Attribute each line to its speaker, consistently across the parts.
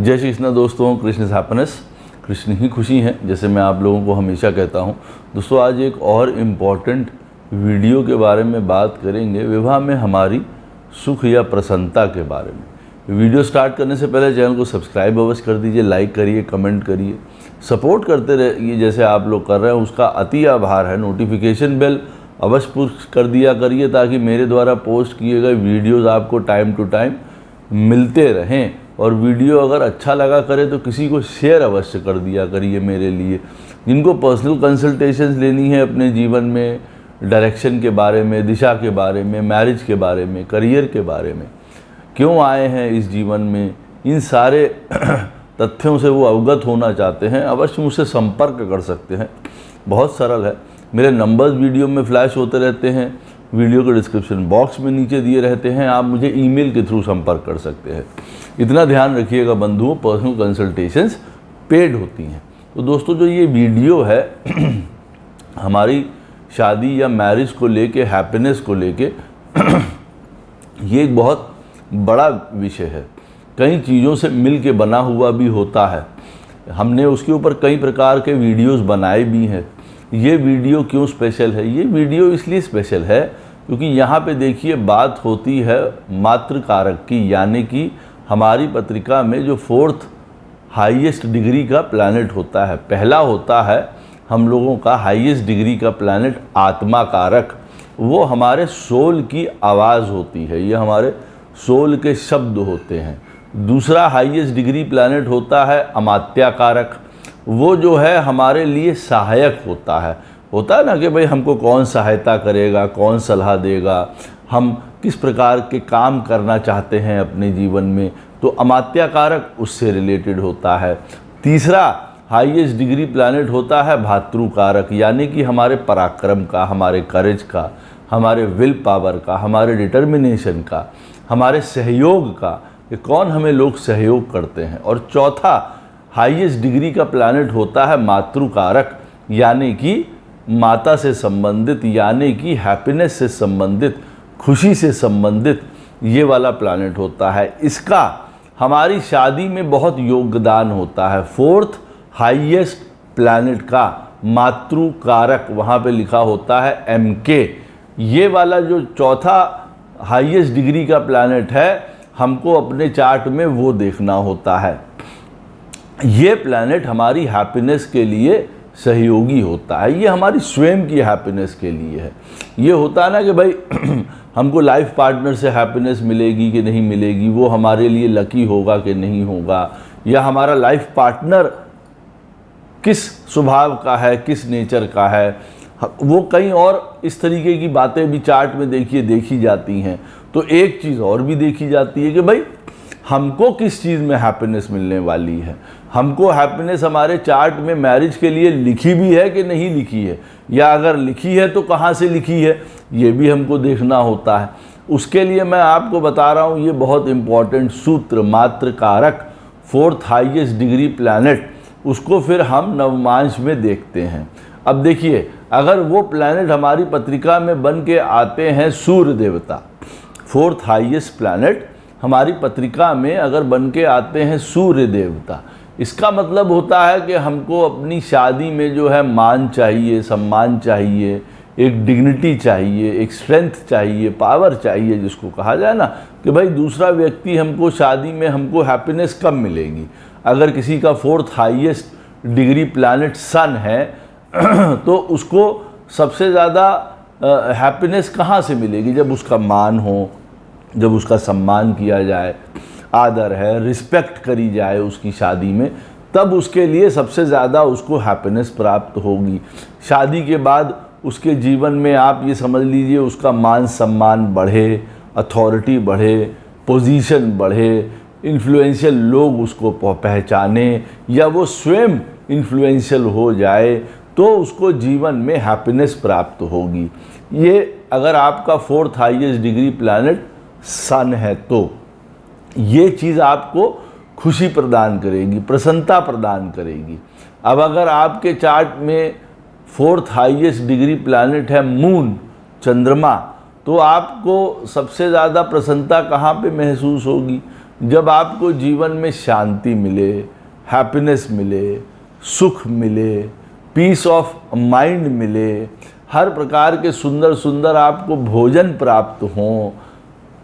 Speaker 1: जय श्री कृष्ण दोस्तों, Krishna is happiness, Krishna ही खुशी हैं, जैसे मैं आप लोगों को हमेशा कहता हूं। दोस्तों आज एक और इम्पॉर्टेंट वीडियो के बारे में बात करेंगे, विवाह में हमारी सुख या प्रसन्नता के बारे में। वीडियो स्टार्ट करने से पहले चैनल को सब्सक्राइब अवश्य कर दीजिए, लाइक करिए, कमेंट करिए, सपोर्ट करते रहिए जैसे आप लोग कर रहे हैं, उसका अति आभार है। नोटिफिकेशन बेल अवश्य पुश कर दिया करिए ताकि मेरे द्वारा पोस्ट किए गए वीडियोज़ आपको टाइम टू टाइम मिलते रहें। और वीडियो अगर अच्छा लगा करे तो किसी को शेयर अवश्य कर दिया करिए मेरे लिए। जिनको पर्सनल कंसल्टेशंस लेनी है अपने जीवन में, डायरेक्शन के बारे में, दिशा के बारे में, मैरिज के बारे में, करियर के बारे में, क्यों आए हैं इस जीवन में, इन सारे तथ्यों से वो अवगत होना चाहते हैं, अवश्य मुझसे संपर्क कर सकते हैं। बहुत सरल है, मेरे नंबर्स वीडियो में फ्लैश होते रहते हैं, वीडियो के डिस्क्रिप्शन बॉक्स में नीचे दिए रहते हैं, आप मुझे ईमेल के थ्रू संपर्क कर सकते हैं। इतना ध्यान रखिएगा बंधुओं, पर्सनल कंसल्टेशंस पेड होती हैं। तो दोस्तों जो ये वीडियो है हमारी शादी या मैरिज को लेके, हैप्पीनेस को लेके ये एक बहुत बड़ा विषय है, कई चीज़ों से मिल के बना हुआ भी होता है। हमने उसके ऊपर कई प्रकार के वीडियोस बनाए भी हैं। ये वीडियो क्यों स्पेशल है? ये वीडियो इसलिए स्पेशल है क्योंकि यहाँ पे देखिए बात होती है मातृ कारक की, यानी कि हमारी पत्रिका में जो 4th हाईएस्ट डिग्री का प्लैनेट होता है, पहला होता है हम लोगों का हाईएस्ट डिग्री का प्लैनेट आत्मा कारक, वो हमारे सोल की आवाज़ होती है, ये हमारे सोल के शब्द होते हैं। दूसरा हाईएस्ट डिग्री प्लैनेट होता है अमात्या कारक, वो जो है हमारे लिए सहायक होता है ना कि भाई हमको कौन सहायता करेगा, कौन सलाह देगा, हम किस प्रकार के काम करना चाहते हैं अपने जीवन में, तो अमात्या कारक उससे रिलेटेड होता है। तीसरा हाईएस्ट डिग्री प्लैनेट होता है भातृ कारक, यानी कि हमारे पराक्रम का, हमारे करेज का, हमारे विल पावर का, हमारे डिटर्मिनेशन का, हमारे सहयोग का, कि कौन हमें लोग सहयोग करते हैं। और चौथा हाईएस्ट डिग्री का प्लैनेट होता है मातृ कारक, यानी कि माता से संबंधित, यानी कि हैप्पीनेस से संबंधित, खुशी से संबंधित ये वाला प्लैनेट होता है। इसका हमारी शादी में बहुत योगदान होता है। 4th हाईएस्ट प्लैनेट का मातृ कारक वहाँ पे लिखा होता है MK। ये वाला जो चौथा हाईएस्ट डिग्री का प्लैनेट है, हमको अपने चार्ट में वो देखना होता है। ये प्लैनेट हमारी हैप्पीनेस के लिए सहयोगी होता है, ये हमारी स्वयं की हैप्पीनेस के लिए है। ये होता है ना कि भाई हमको लाइफ पार्टनर से हैप्पीनेस मिलेगी कि नहीं मिलेगी, वो हमारे लिए लकी होगा कि नहीं होगा, या हमारा लाइफ पार्टनर किस स्वभाव का है, किस नेचर का है, वो कई और इस तरीके की बातें भी चार्ट में देखिए देखी जाती हैं। तो एक चीज़ और भी देखी जाती है कि भाई हमको किस चीज़ में हैप्पीनेस मिलने वाली है, हमको हैप्पीनेस हमारे चार्ट में मैरिज के लिए लिखी भी है कि नहीं लिखी है, या अगर लिखी है तो कहाँ से लिखी है, ये भी हमको देखना होता है। उसके लिए मैं आपको बता रहा हूँ ये बहुत इम्पॉर्टेंट सूत्र, मातृ कारक 4th हाईएस्ट डिग्री प्लैनेट, उसको फिर हम नवमांश में देखते हैं। अब देखिए अगर वो प्लैनेट हमारी पत्रिका में बन के आते हैं सूर्य देवता, 4th हाईएस्ट प्लैनेट हमारी पत्रिका में अगर बन के आते हैं सूर्य देवता, इसका मतलब होता है कि हमको अपनी शादी में जो है मान चाहिए, सम्मान चाहिए, एक डिग्निटी चाहिए, एक स्ट्रेंथ चाहिए, पावर चाहिए, जिसको कहा जाए ना कि भाई दूसरा व्यक्ति हमको शादी में हमको हैप्पीनेस कब मिलेगी। अगर किसी का 4th हाईएस्ट डिग्री प्लैनेट सन है तो उसको सबसे ज़्यादा हैप्पीनेस कहाँ से मिलेगी? जब उसका मान हो, जब उसका सम्मान किया जाए, आदर है, रिस्पेक्ट करी जाए उसकी शादी में, तब उसके लिए सबसे ज़्यादा उसको हैप्पीनेस प्राप्त होगी। शादी के बाद उसके जीवन में आप ये समझ लीजिए उसका मान सम्मान बढ़े, अथॉरिटी बढ़े, पोजीशन बढ़े, इन्फ्लुएंशियल लोग उसको पहचाने, या वो स्वयं इन्फ्लुएंशियल हो जाए, तो उसको जीवन में हैप्पीनेस प्राप्त होगी। ये अगर आपका 4th हाईएस्ट डिग्री प्लैनेट सन है तो ये चीज़ आपको खुशी प्रदान करेगी, प्रसन्नता प्रदान करेगी। अब अगर आपके चार्ट में 4th हाईएस्ट डिग्री प्लैनेट है मून, चंद्रमा, तो आपको सबसे ज़्यादा प्रसन्नता कहाँ पे महसूस होगी? जब आपको जीवन में शांति मिले, हैप्पीनेस मिले, सुख मिले, पीस ऑफ माइंड मिले, हर प्रकार के सुंदर सुंदर आपको भोजन प्राप्त हों।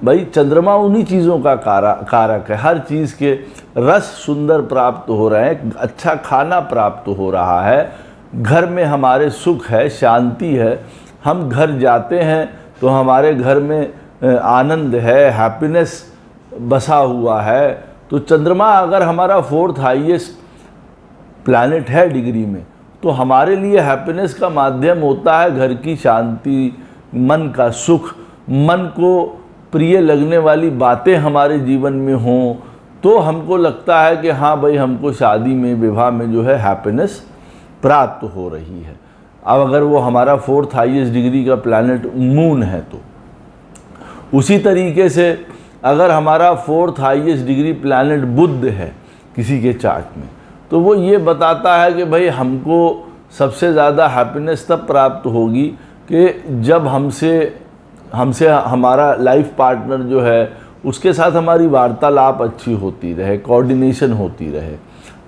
Speaker 1: भाई चंद्रमा उन्हीं चीज़ों का कारक है। हर चीज़ के रस सुंदर प्राप्त हो रहे हैं, अच्छा खाना प्राप्त हो रहा है, घर में हमारे सुख है, शांति है। हम घर जाते हैं तो हमारे घर में आनंद है, हैप्पीनेस बसा हुआ है। तो चंद्रमा अगर हमारा 4th हाईएस्ट प्लैनेट है डिग्री में, तो हमारे लिए हैप्पीनेस का माध्यम होता है घर की शांति, मन का सुख, मन को प्रिय लगने वाली बातें हमारे जीवन में हों, तो हमको लगता है कि हाँ भाई हमको शादी में, विवाह में जो है हैप्पीनेस प्राप्त हो रही है। अब अगर वो हमारा 4th हाईएस्ट डिग्री का प्लैनेट मून है तो उसी तरीके से अगर हमारा 4th हाईएस्ट डिग्री प्लैनेट बुध है किसी के चार्ट में, तो वो ये बताता है कि भाई हमको सबसे ज़्यादा हैप्पीनेस तब प्राप्त होगी कि जब हमसे हमारा लाइफ पार्टनर जो है उसके साथ हमारी वार्तालाप अच्छी होती रहे, कोऑर्डिनेशन होती रहे,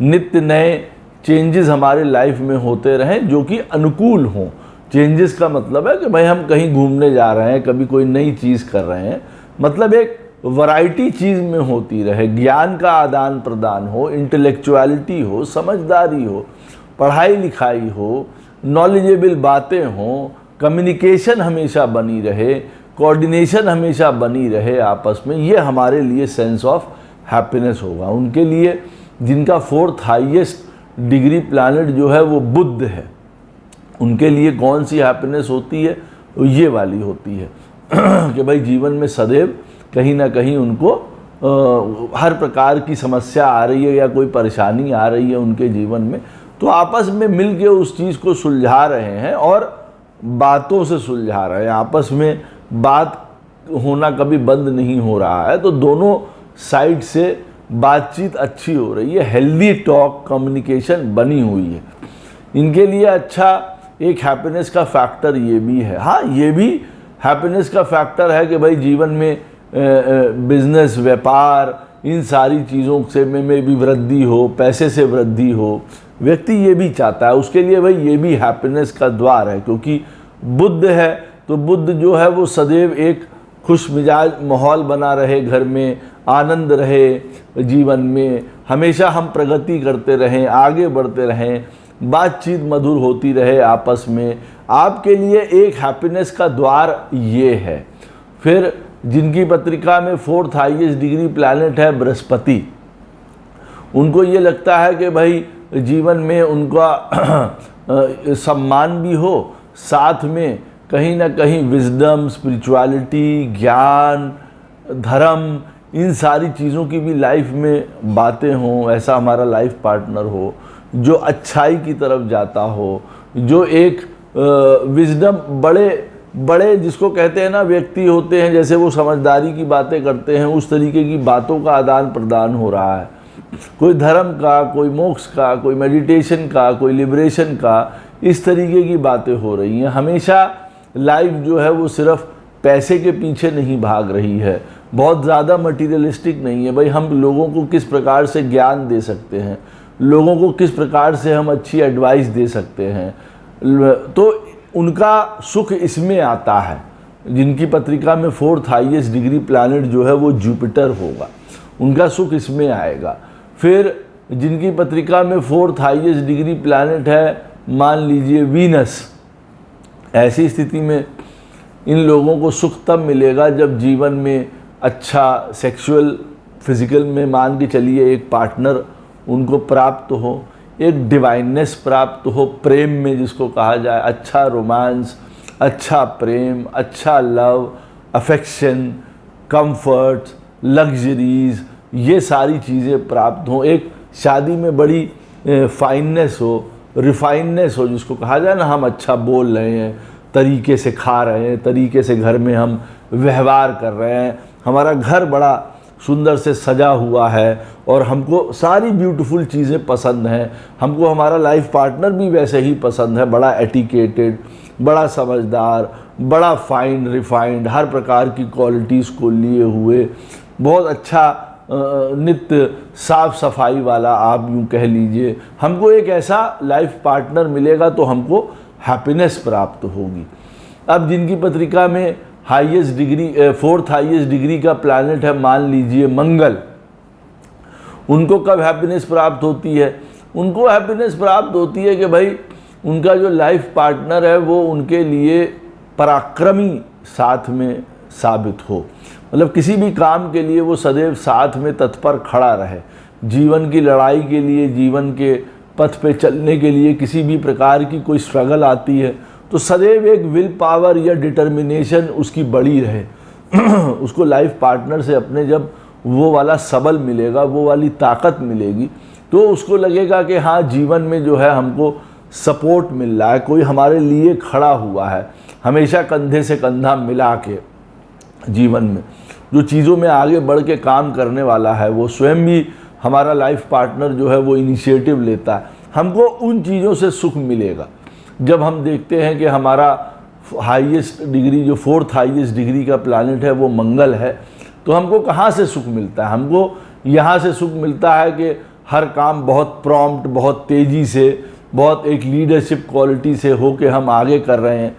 Speaker 1: नित्य नए चेंजेस हमारे लाइफ में होते रहें जो कि अनुकूल हों। चेंजेस का मतलब है कि भाई हम कहीं घूमने जा रहे हैं, कभी कोई नई चीज़ कर रहे हैं, मतलब एक वैरायटी चीज़ में होती रहे, ज्ञान का आदान प्रदान हो, इंटेलेक्चुअलिटी हो, समझदारी हो, पढ़ाई लिखाई हो, नॉलेजेबल बातें हों, कम्युनिकेशन हमेशा बनी रहे, कोऑर्डिनेशन हमेशा बनी रहे आपस में। ये हमारे लिए सेंस ऑफ हैप्पीनेस होगा। उनके लिए जिनका 4th हाईएस्ट डिग्री प्लैनेट जो है वो बुध है, उनके लिए कौन सी हैप्पीनेस होती है? तो ये वाली होती है कि भाई जीवन में सदैव कहीं ना कहीं उनको हर प्रकार की समस्या आ रही है या कोई परेशानी आ रही है उनके जीवन में, तो आपस में मिल के उस चीज़ को सुलझा रहे हैं और बातों से सुलझा रहे हैं। आपस में बात होना कभी बंद नहीं हो रहा है, तो दोनों साइड से बातचीत अच्छी हो रही है, हेल्दी टॉक कम्युनिकेशन बनी हुई है। इनके लिए अच्छा एक हैप्पीनेस का फैक्टर ये भी है। हाँ, ये भी हैप्पीनेस का फैक्टर है कि भाई जीवन में बिजनेस, व्यापार, इन सारी चीज़ों से में भी वृद्धि हो, पैसे से वृद्धि हो, व्यक्ति ये भी चाहता है। उसके लिए भाई ये भी हैप्पीनेस का द्वार है, क्योंकि बुध है तो बुध जो है वो सदैव एक खुश मिजाज माहौल बना रहे, घर में आनंद रहे, जीवन में हमेशा हम प्रगति करते रहें, आगे बढ़ते रहें, बातचीत मधुर होती रहे आपस में। आपके लिए एक हैप्पीनेस का द्वार ये है। फिर जिनकी पत्रिका में 4th हाईएस्ट डिग्री प्लैनेट है बृहस्पति, उनको ये लगता है कि भाई जीवन में उनका सम्मान भी हो, साथ में कहीं ना कहीं विजडम, स्पिरिचुअलिटी, ज्ञान, धर्म, इन सारी चीज़ों की भी लाइफ में बातें हों। ऐसा हमारा लाइफ पार्टनर हो जो अच्छाई की तरफ जाता हो, जो एक विजडम, बड़े जिसको कहते हैं ना व्यक्ति होते हैं, जैसे वो समझदारी की बातें करते हैं, उस तरीके की बातों का आदान प्रदान हो रहा है। कोई धर्म का, कोई मोक्ष का, कोई मेडिटेशन का, कोई लिबरेशन का, इस तरीके की बातें हो रही हैं। हमेशा लाइफ जो है वो सिर्फ पैसे के पीछे नहीं भाग रही है, बहुत ज़्यादा मटीरियलिस्टिक नहीं है। भाई हम लोगों को किस प्रकार से ज्ञान दे सकते हैं, लोगों को किस प्रकार से हम अच्छी एडवाइस दे सकते हैं, तो उनका सुख इसमें आता है। जिनकी पत्रिका में 4th हाईएस्ट डिग्री प्लैनेट जो है वो जुपिटर होगा, उनका सुख इसमें आएगा। फिर जिनकी पत्रिका में 4th हाईएस्ट डिग्री प्लैनेट है, मान लीजिए वीनस, ऐसी स्थिति में इन लोगों को सुख तब मिलेगा जब जीवन में अच्छा सेक्सुअल, फिजिकल में मान के चलिए एक पार्टनर उनको प्राप्त हो, एक डिवाइननेस प्राप्त हो, प्रेम में जिसको कहा जाए, अच्छा रोमांस, अच्छा प्रेम, अच्छा लव, अफेक्शन, कंफर्ट, लग्जरीज, ये सारी चीज़ें प्राप्त हों। एक शादी में बड़ी फाइननेस हो, रिफाइननेस हो, जिसको कहा जाए ना, हम अच्छा बोल रहे हैं, तरीके से खा रहे हैं, तरीके से घर में हम व्यवहार कर रहे हैं, हमारा घर बड़ा सुंदर से सजा हुआ है और हमको सारी ब्यूटीफुल चीज़ें पसंद हैं, हमको हमारा लाइफ पार्टनर भी वैसे ही पसंद है, बड़ा एटिकेटेड, बड़ा समझदार, बड़ा फाइन, रिफाइंड, हर प्रकार की क्वालिटीज़ को लिए हुए, बहुत अच्छा नित्य साफ सफाई वाला, आप यूँ कह लीजिए, हमको एक ऐसा लाइफ पार्टनर मिलेगा तो हमको हैप्पीनेस प्राप्त होगी। अब जिनकी पत्रिका में highest degree, 4th highest degree का प्लैनेट है, मान लीजिए मंगल, उनको कब हैप्पीनेस प्राप्त होती है? उनको हैप्पीनेस प्राप्त होती है कि भाई उनका जो लाइफ पार्टनर है वो उनके लिए पराक्रमी साथ में साबित हो, मतलब किसी भी काम के लिए वो सदैव साथ में तत्पर खड़ा रहे, जीवन की लड़ाई के लिए, जीवन के पथ पे चलने के लिए किसी भी प्रकार की कोई स्ट्रगल आती है तो सदैव एक विल पावर या डिटर्मिनेशन उसकी बड़ी रहे। उसको लाइफ पार्टनर से अपने जब वो वाला सबल मिलेगा, वो वाली ताकत मिलेगी, तो उसको लगेगा कि हाँ, जीवन में जो है हमको सपोर्ट मिल रहा है, कोई हमारे लिए खड़ा हुआ है, हमेशा कंधे से कंधा मिला के जीवन में जो चीज़ों में आगे बढ़ के काम करने वाला है, वो स्वयं भी हमारा लाइफ पार्टनर जो है वो इनिशिएटिव लेता है। हमको उन चीज़ों से सुख मिलेगा। जब हम देखते हैं कि हमारा हाईएस्ट डिग्री, जो 4th हाईएस्ट डिग्री का प्लैनेट है वो मंगल है, तो हमको कहाँ से सुख मिलता है? हमको यहाँ से सुख मिलता है कि हर काम बहुत प्रॉम्प्ट, बहुत तेज़ी से, बहुत एक लीडरशिप क्वालिटी से हो के हम आगे कर रहे हैं,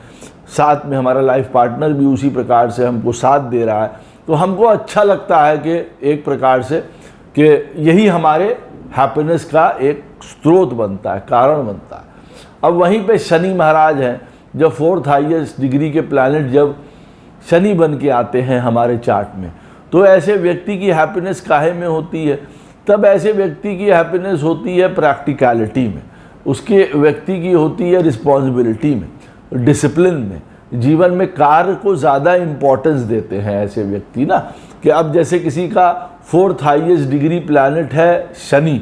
Speaker 1: साथ में हमारा लाइफ पार्टनर भी उसी प्रकार से हमको साथ दे रहा है, तो हमको अच्छा लगता है कि एक प्रकार से कि यही हमारे हैप्पीनेस का एक स्रोत बनता है, कारण बनता है। अब वहीं पे शनि महाराज हैं, जब 4th हाईएस्ट डिग्री के प्लैनेट जब शनि बन के आते हैं हमारे चार्ट में, तो ऐसे व्यक्ति की हैप्पीनेस काहे में होती है? तब ऐसे व्यक्ति की हैप्पीनेस होती है प्रैक्टिकलिटी में, उसके व्यक्ति की होती है रिस्पॉन्सिबिलिटी में, डिसिप्लिन में, जीवन में कार्य को ज़्यादा इम्पोर्टेंस देते हैं ऐसे व्यक्ति ना। कि अब जैसे किसी का 4th हाईएस्ट डिग्री प्लैनेट है शनि,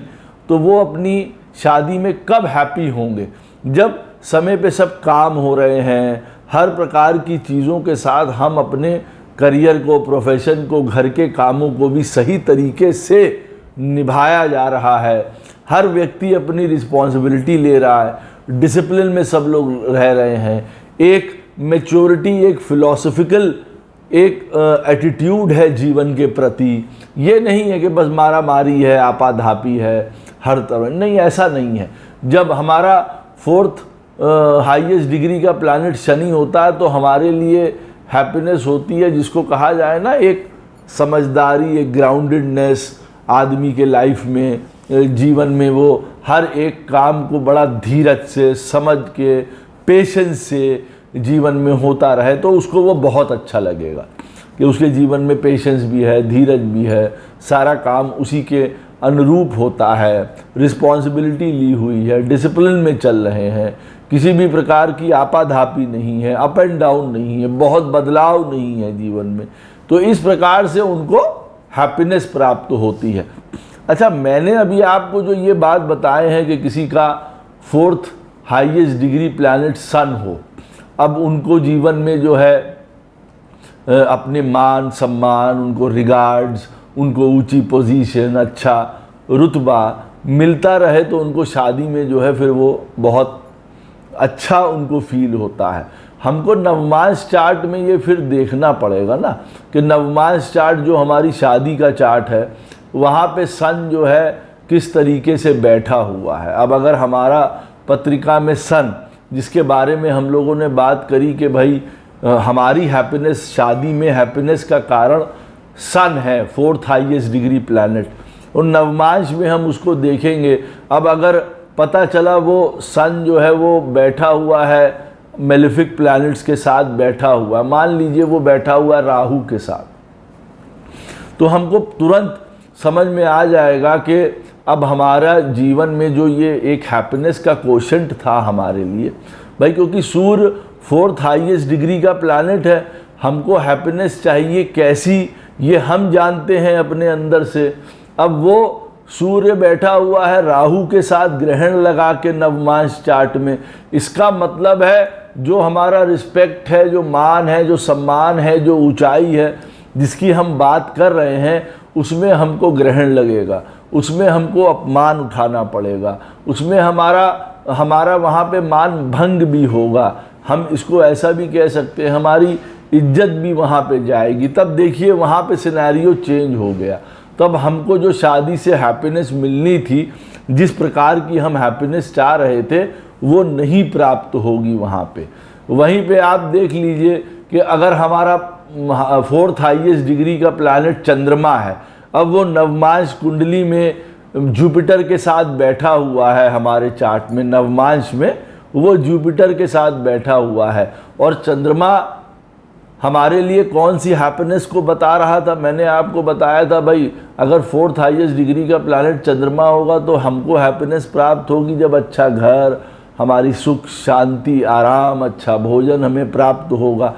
Speaker 1: तो वो अपनी शादी में कब हैप्पी होंगे? जब समय पे सब काम हो रहे हैं, हर प्रकार की चीज़ों के साथ हम अपने करियर को, प्रोफेशन को, घर के कामों को भी सही तरीके से निभाया जा रहा है, हर व्यक्ति अपनी रिस्पॉन्सिबिलिटी ले रहा है, डिसिप्लिन में सब लोग रह रहे हैं, एक मैच्योरिटी, एक फिलॉसफिकल एक एटीट्यूड है जीवन के प्रति। ये नहीं है कि बस मारा मारी है, आपाधापी है हर तरह, नहीं, ऐसा नहीं है। जब हमारा 4th हाईएस्ट डिग्री का प्लैनेट शनि होता है तो हमारे लिए हैप्पीनेस होती है, जिसको कहा जाए ना एक समझदारी, एक ग्राउंडेडनेस आदमी के लाइफ में, जीवन में वो हर एक काम को बड़ा धीरज से, समझ के, पेशेंस से जीवन में होता रहे, तो उसको वो बहुत अच्छा लगेगा कि उसके जीवन में पेशेंस भी है, धीरज भी है, सारा काम उसी के अनुरूप होता है, रिस्पॉन्सिबिलिटी ली हुई है, डिसिप्लिन में चल रहे हैं, किसी भी प्रकार की आपाधापी नहीं है, अप एंड डाउन नहीं है, बहुत बदलाव नहीं है जीवन में। तो इस प्रकार से उनको हैप्पीनेस प्राप्त होती है। अच्छा, मैंने अभी आपको जो ये बात बताए हैं कि किसी का 4th हाईएस्ट डिग्री प्लैनेट सन हो, अब उनको जीवन में जो है अपने मान सम्मान, उनको रिगार्ड्स, उनको ऊंची पोजीशन, अच्छा रुतबा मिलता रहे, तो उनको शादी में जो है फिर वो बहुत अच्छा उनको फील होता है। हमको नवमांश चार्ट में ये फिर देखना पड़ेगा ना कि नवमांश चार्ट जो हमारी शादी का चार्ट है, वहाँ पे सन जो है किस तरीके से बैठा हुआ है। अब अगर हमारा पत्रिका में सन, जिसके बारे में हम लोगों ने बात करी कि भाई हमारी हैप्पीनेस, शादी में हैप्पीनेस का कारण सन है, 4th हाईएस्ट डिग्री प्लैनेट, और नवमांश में हम उसको देखेंगे। अब अगर पता चला वो सन जो है वो बैठा हुआ है मेलेफिक प्लैनेट्स के साथ बैठा हुआ है, मान लीजिए वो बैठा हुआ है राहु के साथ, तो हमको तुरंत समझ में आ जाएगा कि अब हमारा जीवन में जो ये एक हैप्पीनेस का कोशेंट था हमारे लिए भाई, क्योंकि सूर्य 4th हाईएस्ट डिग्री का प्लैनेट है, हमको हैप्पीनेस चाहिए कैसी ये हम जानते हैं अपने अंदर से। अब वो सूर्य बैठा हुआ है राहु के साथ ग्रहण लगा के नवमांश चार्ट में, इसका मतलब है जो हमारा रिस्पेक्ट है, जो मान है, जो सम्मान है, जो ऊंचाई है जिसकी हम बात कर रहे हैं, उसमें हमको ग्रहण लगेगा, उसमें हमको अपमान उठाना पड़ेगा, उसमें हमारा वहाँ पे मान भंग भी होगा। हम इसको ऐसा भी कह सकते हैं हमारी इज्जत भी वहाँ पे जाएगी। तब देखिए वहाँ पे सिनेरियो चेंज हो गया। तब हमको जो शादी से हैप्पीनेस मिलनी थी, जिस प्रकार की हम हैप्पीनेस चाह रहे थे, वो नहीं प्राप्त होगी वहाँ पे। वहीं पे आप देख लीजिए कि अगर हमारा 4th हाईएस्ट डिग्री का प्लैनेट चंद्रमा है, अब वो नवमांश कुंडली में जुपिटर के साथ बैठा हुआ है, हमारे चार्ट में नवमांश में वो जुपिटर के साथ बैठा हुआ है, और चंद्रमा हमारे लिए कौन सी हैप्पीनेस को बता रहा था। मैंने आपको बताया था भाई, अगर 4th हाईएस्ट डिग्री का प्लैनेट चंद्रमा होगा तो हमको हैप्पीनेस प्राप्त होगी जब अच्छा घर, हमारी सुख शांति आराम, अच्छा भोजन हमें प्राप्त होगा।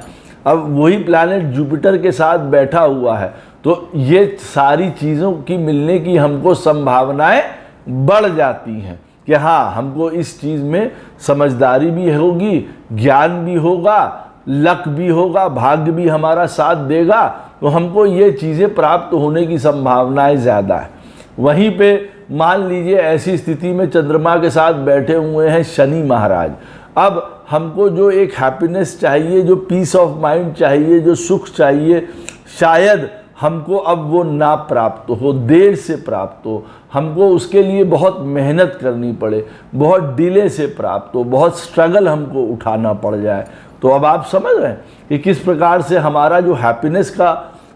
Speaker 1: अब वही प्लैनेट जुपिटर के साथ बैठा हुआ है, तो ये सारी चीज़ों की मिलने की हमको संभावनाएं बढ़ जाती हैं कि हाँ, हमको इस चीज़ में समझदारी भी होगी, ज्ञान भी होगा, लक भी होगा, भाग्य भी हमारा साथ देगा, तो हमको ये चीज़ें प्राप्त होने की संभावनाएं ज़्यादा है। वहीं पे मान लीजिए ऐसी स्थिति में चंद्रमा के साथ बैठे हुए हैं शनि महाराज। अब हमको जो एक हैप्पीनेस चाहिए, जो पीस ऑफ माइंड चाहिए, जो सुख चाहिए, शायद हमको अब वो ना प्राप्त हो, देर से प्राप्त हो, हमको उसके लिए बहुत मेहनत करनी पड़े, बहुत डिले से प्राप्त हो, बहुत स्ट्रगल हमको उठाना पड़ जाए। तो अब आप समझ रहे हैं कि किस प्रकार से हमारा जो हैप्पीनेस का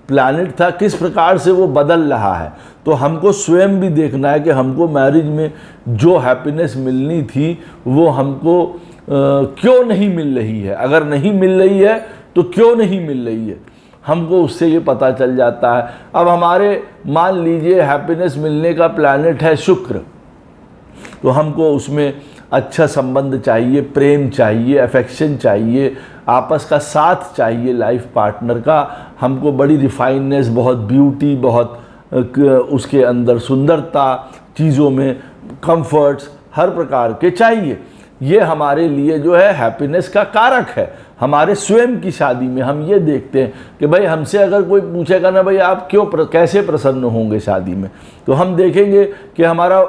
Speaker 1: प्लैनेट था, किस प्रकार से वो बदल रहा है। तो हमको स्वयं भी देखना है कि हमको मैरिज में जो हैप्पीनेस मिलनी थी वो हमको क्यों नहीं मिल रही है। अगर नहीं मिल रही है तो क्यों नहीं मिल रही है, हमको उससे ये पता चल जाता है। अब हमारे मान लीजिए हैप्पीनेस मिलने का प्लैनेट है शुक्र, तो हमको उसमें अच्छा संबंध चाहिए, प्रेम चाहिए, अफेक्शन चाहिए, आपस का साथ चाहिए लाइफ पार्टनर का। हमको बड़ी रिफाइननेस, बहुत ब्यूटी, बहुत उसके अंदर सुंदरता, चीज़ों में कंफर्ट्स हर प्रकार के चाहिए। ये हमारे लिए जो है हैप्पीनेस का कारक है। हमारे स्वयं की शादी में हम ये देखते हैं कि भाई हमसे अगर कोई पूछेगा ना भाई आप कैसे प्रसन्न होंगे शादी में, तो हम देखेंगे कि हमारा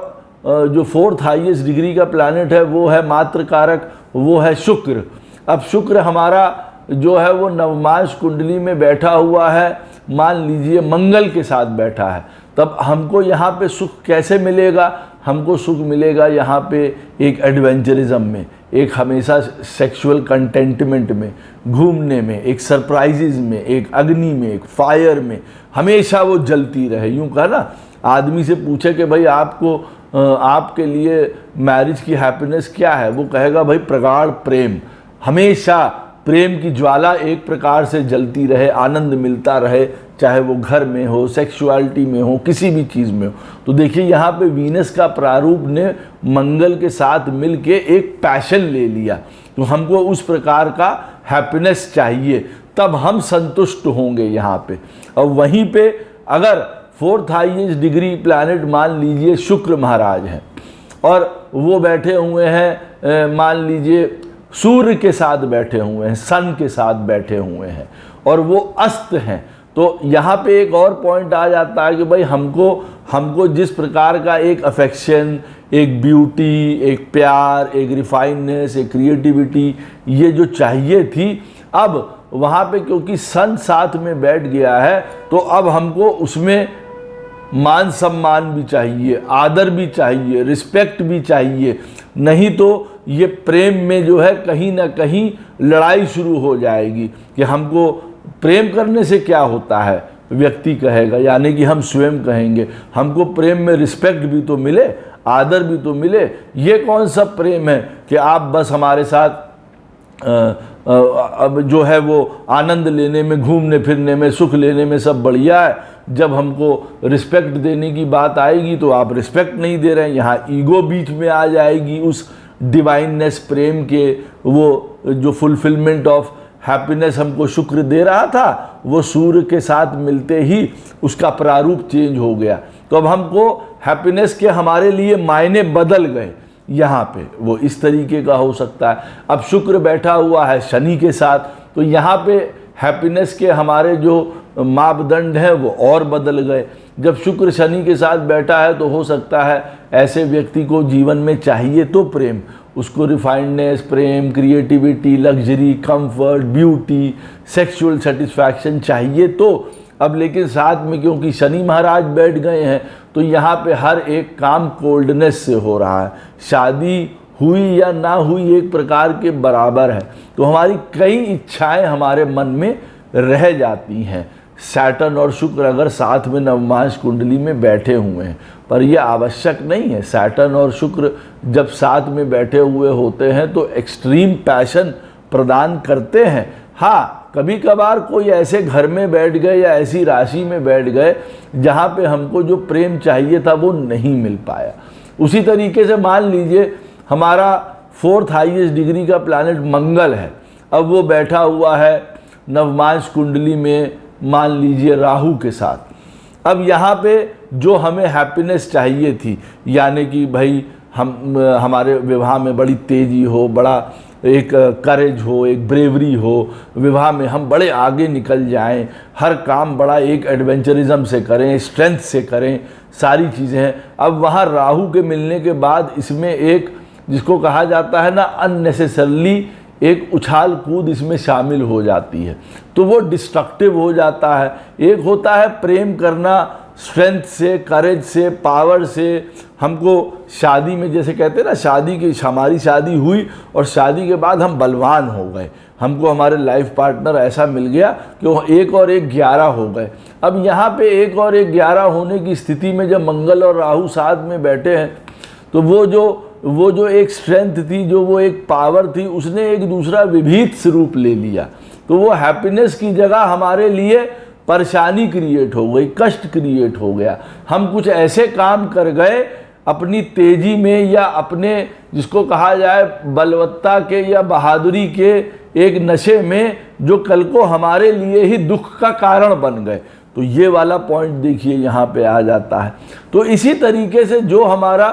Speaker 1: जो 4th हाईएस्ट डिग्री का प्लैनेट है वो है मात्र कारक, वो है शुक्र। अब शुक्र हमारा जो है वो नवमांश कुंडली में बैठा हुआ है, मान लीजिए मंगल के साथ बैठा है। तब हमको यहाँ पे सुख कैसे मिलेगा? हमको सुख मिलेगा यहाँ पे एक एडवेंचरिज्म में, एक हमेशा सेक्सुअल कंटेंटमेंट में, घूमने में, एक सरप्राइजेज में, एक अग्नि में, एक फायर में, हमेशा वो जलती रहे। यूँ कहा ना, आदमी से पूछे कि भाई आपको आपके लिए मैरिज की हैप्पीनेस क्या है, वो कहेगा भाई प्रगाढ़ प्रेम, हमेशा प्रेम की ज्वाला एक प्रकार से जलती रहे, आनंद मिलता रहे, चाहे वो घर में हो, सेक्सुअलिटी में हो, किसी भी चीज़ में हो। तो देखिए यहाँ पे वीनस का प्रारूप ने मंगल के साथ मिलके एक पैशन ले लिया। तो हमको उस प्रकार का हैप्पीनेस चाहिए, तब हम संतुष्ट होंगे यहाँ पे। और वहीं पे अगर 4th हाईएस्ट डिग्री प्लैनेट मान लीजिए शुक्र महाराज हैं और वो बैठे हुए हैं, मान लीजिए सूर्य के साथ बैठे हुए हैं, सन के साथ बैठे हुए हैं और वो अस्त हैं, तो यहाँ पे एक और पॉइंट आ जाता है कि भाई हमको जिस प्रकार का एक अफेक्शन, एक ब्यूटी, एक प्यार, एक रिफाइननेस, एक क्रिएटिविटी, ये जो चाहिए थी, अब वहाँ पे क्योंकि सन साथ में बैठ गया है, तो अब हमको उसमें मान सम्मान भी चाहिए, आदर भी चाहिए, रिस्पेक्ट भी चाहिए। नहीं तो ये प्रेम में जो है कहीं ना कहीं लड़ाई शुरू हो जाएगी कि हमको प्रेम करने से क्या होता है, व्यक्ति कहेगा, यानी कि हम स्वयं कहेंगे हमको प्रेम में रिस्पेक्ट भी तो मिले, आदर भी तो मिले। ये कौन सा प्रेम है कि आप बस हमारे साथ अब जो है वो आनंद लेने में, घूमने फिरने में, सुख लेने में सब बढ़िया है, जब हमको रिस्पेक्ट देने की बात आएगी तो आप रिस्पेक्ट नहीं दे रहे हैं। यहाँ ईगो बीच में आ जाएगी, उस डिवाइननेस प्रेम के, वो जो फुलफिलमेंट ऑफ हैप्पीनेस हमको शुक्र दे रहा था, वो सूर्य के साथ मिलते ही उसका प्रारूप चेंज हो गया। तो अब हमको हैप्पीनेस के हमारे लिए मायने बदल गए। यहाँ पे वो इस तरीके का हो सकता है। अब शुक्र बैठा हुआ है शनि के साथ, तो यहाँ पे हैप्पीनेस के हमारे जो मापदंड हैं वो और बदल गए। जब शुक्र शनि के साथ बैठा है तो हो सकता है ऐसे व्यक्ति को जीवन में चाहिए तो प्रेम, उसको रिफाइंडनेस, प्रेम, creativity, luxury, comfort, beauty, sexual satisfaction चाहिए तो अब लेकिन साथ में क्योंकि शनि महाराज बैठ गए हैं तो यहाँ पे हर एक काम कोल्डनेस से हो रहा है। शादी हुई या ना हुई एक प्रकार के बराबर है, तो हमारी कई इच्छाएं हमारे मन में रह जाती हैं। सैटर्न और शुक्र अगर साथ में नवमांश कुंडली में बैठे हुए हैं, पर यह आवश्यक नहीं है। सैटर्न और शुक्र जब साथ में बैठे हुए होते हैं तो एक्सट्रीम पैशन प्रदान करते हैं। हाँ, कभी कभार कोई ऐसे घर में बैठ गए या ऐसी राशि में बैठ गए जहाँ पे हमको जो प्रेम चाहिए था वो नहीं मिल पाया। उसी तरीके से मान लीजिए हमारा 4th हाईएस्ट डिग्री का प्लैनेट मंगल है, अब वो बैठा हुआ है नवमांश कुंडली में, मान लीजिए राहु के साथ। अब यहाँ पे जो हमें हैप्पीनेस चाहिए थी, यानी कि भाई हमारे विवाह में बड़ी तेज़ी हो, बड़ा एक करेज हो, एक ब्रेवरी हो, विवाह में हम बड़े आगे निकल जाएं, हर काम बड़ा एक एडवेंचरिज्म से करें, स्ट्रेंथ से करें, सारी चीज़ें हैं। अब वहाँ राहु के मिलने के बाद इसमें एक जिसको कहा जाता है ना अननेसेसरली एक उछाल कूद इसमें शामिल हो जाती है, तो वो डिस्ट्रक्टिव हो जाता है। एक होता है प्रेम करना स्ट्रेंथ से, करेज से, पावर से। हमको शादी में जैसे कहते हैं ना, हमारी शादी हुई और शादी के बाद हम बलवान हो गए, हमको हमारे लाइफ पार्टनर ऐसा मिल गया कि वो 1 और 1 11 हो गए। अब यहाँ पे 1 और 1 11 होने की स्थिति में जब मंगल और राहु साथ में बैठे हैं तो वो जो एक स्ट्रेंथ थी, जो वो एक पावर थी, उसने एक दूसरा विभीत स्वरूप ले लिया। तो वो हैप्पीनेस की जगह हमारे लिए परेशानी क्रिएट हो गई, कष्ट क्रिएट हो गया। हम कुछ ऐसे काम कर गए अपनी तेजी में या अपने जिसको कहा जाए बलवत्ता के या बहादुरी के एक नशे में, जो कल को हमारे लिए ही दुख का कारण बन गए। तो ये वाला पॉइंट देखिए यहाँ पे आ जाता है। तो इसी तरीके से जो हमारा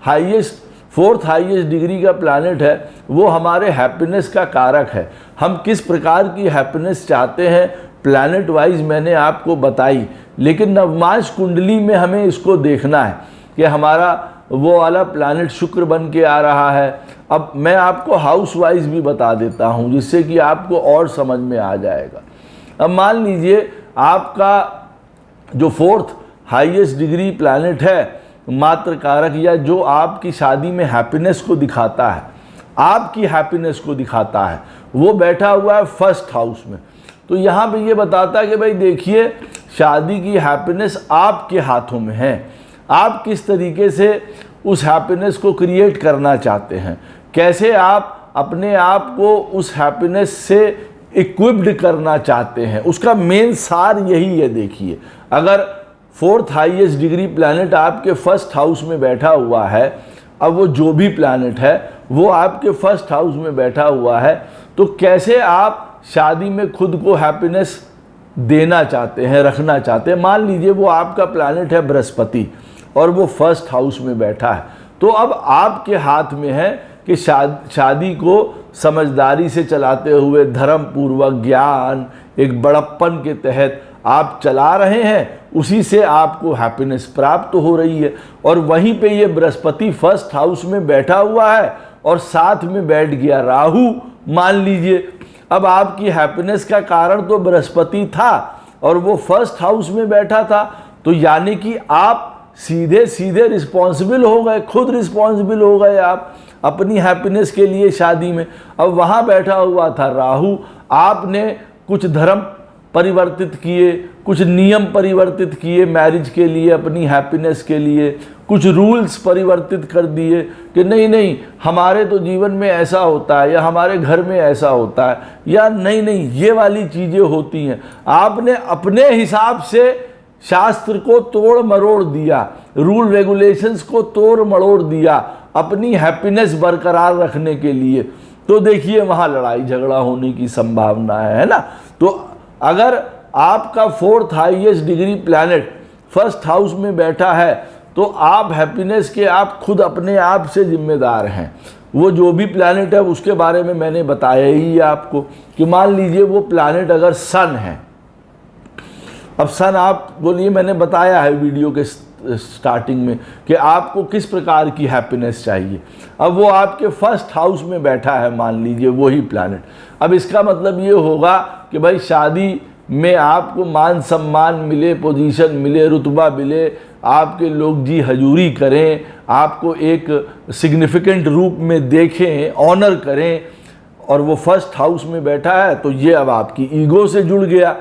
Speaker 1: हाईएस्ट 4th हाईएस्ट डिग्री का प्लैनेट है वो हमारे हैप्पीनेस का कारक है। हम किस प्रकार की हैप्पीनेस चाहते हैं प्लैनेट वाइज मैंने आपको बताई, लेकिन नवमांश कुंडली में हमें इसको देखना है कि हमारा वो वाला प्लैनेट शुक्र बन के आ रहा है। अब मैं आपको हाउस वाइज भी बता देता हूँ जिससे कि आपको और समझ में आ जाएगा। अब मान लीजिए आपका जो 4th हाईएस्ट डिग्री प्लैनेट है मात्र कारक, या जो आपकी शादी में हैप्पीनेस को दिखाता है, आपकी हैप्पीनेस को दिखाता है, वो बैठा हुआ है 1st हाउस में। तो यहाँ पे ये बताता है कि भाई देखिए शादी की हैप्पीनेस आपके हाथों में है। आप किस तरीके से उस हैप्पीनेस को क्रिएट करना चाहते हैं, कैसे आप अपने आप को उस हैप्पीनेस से इक्विप्ड करना चाहते हैं, उसका मेन सार यही है। देखिए अगर 4th हाईएस्ट डिग्री प्लैनेट आपके 1st हाउस में बैठा हुआ है, अब वो जो भी प्लैनेट है वो आपके 1st हाउस में बैठा हुआ है, तो कैसे आप शादी में खुद को हैप्पीनेस देना चाहते हैं, रखना चाहते हैं। मान लीजिए वो आपका प्लैनेट है बृहस्पति और वो 1st हाउस में बैठा है, तो अब आपके हाथ में है कि शादी को समझदारी से चलाते हुए धर्म पूर्वक ज्ञान एक बड़प्पन के तहत आप चला रहे हैं, उसी से आपको हैप्पीनेस प्राप्त हो रही है। और वहीं पे ये बृहस्पति 1st हाउस में बैठा हुआ है और साथ में बैठ गया राहु, मान लीजिए। अब आपकी हैप्पीनेस का कारण तो बृहस्पति था और वो 1st हाउस में बैठा था, तो यानी कि आप सीधे सीधे रिस्पॉन्सिबल हो गए, खुद रिस्पॉन्सिबल हो गए आप अपनी हैप्पीनेस के लिए शादी में। अब वहाँ बैठा हुआ था राहु, आपने कुछ धर्म परिवर्तित किए, कुछ नियम परिवर्तित किए मैरिज के लिए, अपनी हैप्पीनेस के लिए कुछ रूल्स परिवर्तित कर दिए कि नहीं नहीं हमारे तो जीवन में ऐसा होता है या हमारे घर में ऐसा होता है, या नहीं नहीं ये वाली चीज़ें होती हैं। आपने अपने हिसाब से शास्त्र को तोड़ मरोड़ दिया, रूल रेगुलेशंस को तोड़ मरोड़ दिया अपनी हैप्पीनेस बरकरार रखने के लिए। तो देखिए वहाँ लड़ाई झगड़ा होने की संभावना है ना। तो अगर आपका 4th highest degree planet 1st house में बैठा है तो आप हैप्पीनेस के आप खुद अपने आप से जिम्मेदार हैं। वो जो भी प्लैनेट है उसके बारे में मैंने बताया ही है आपको कि मान लीजिए वो प्लैनेट अगर सन है। अब सन आप बोलिए, मैंने बताया है वीडियो के स्टार्टिंग में कि आपको किस प्रकार की हैप्पीनेस चाहिए। अब वो आपके 1st हाउस में बैठा है मान लीजिए वही प्लैनेट। अब इसका मतलब ये होगा कि भाई शादी में आपको मान सम्मान मिले, पोजीशन मिले, रुतबा मिले, आपके लोग जी हजूरी करें, आपको एक सिग्निफिकेंट रूप में देखें, ऑनर करें, और वो फर्स्ट हाउस में बैठा है, तो ये अब आपकी ईगो से जुड़ गया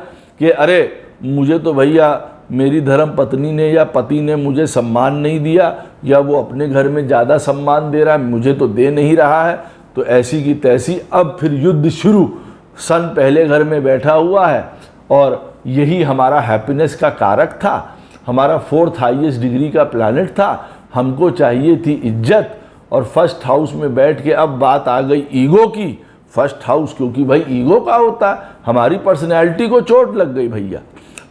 Speaker 1: कि अरे मुझे तो भैया मेरी धर्म पत्नी ने या पति ने मुझे सम्मान नहीं दिया, या वो अपने घर में ज़्यादा सम्मान दे रहा है, मुझे तो दे नहीं रहा है। तो ऐसी की तैसी अब फिर युद्ध शुरू। सन पहले घर में बैठा हुआ है और यही हमारा हैप्पीनेस का कारक था, हमारा 4th हाईएस्ट डिग्री का प्लैनेट था, हमको चाहिए थी इज्जत, और फर्स्ट हाउस में बैठ के अब बात आ गई ईगो की। फर्स्ट हाउस क्योंकि भाई ईगो का होता है, हमारी पर्सनैलिटी को चोट लग गई भैया,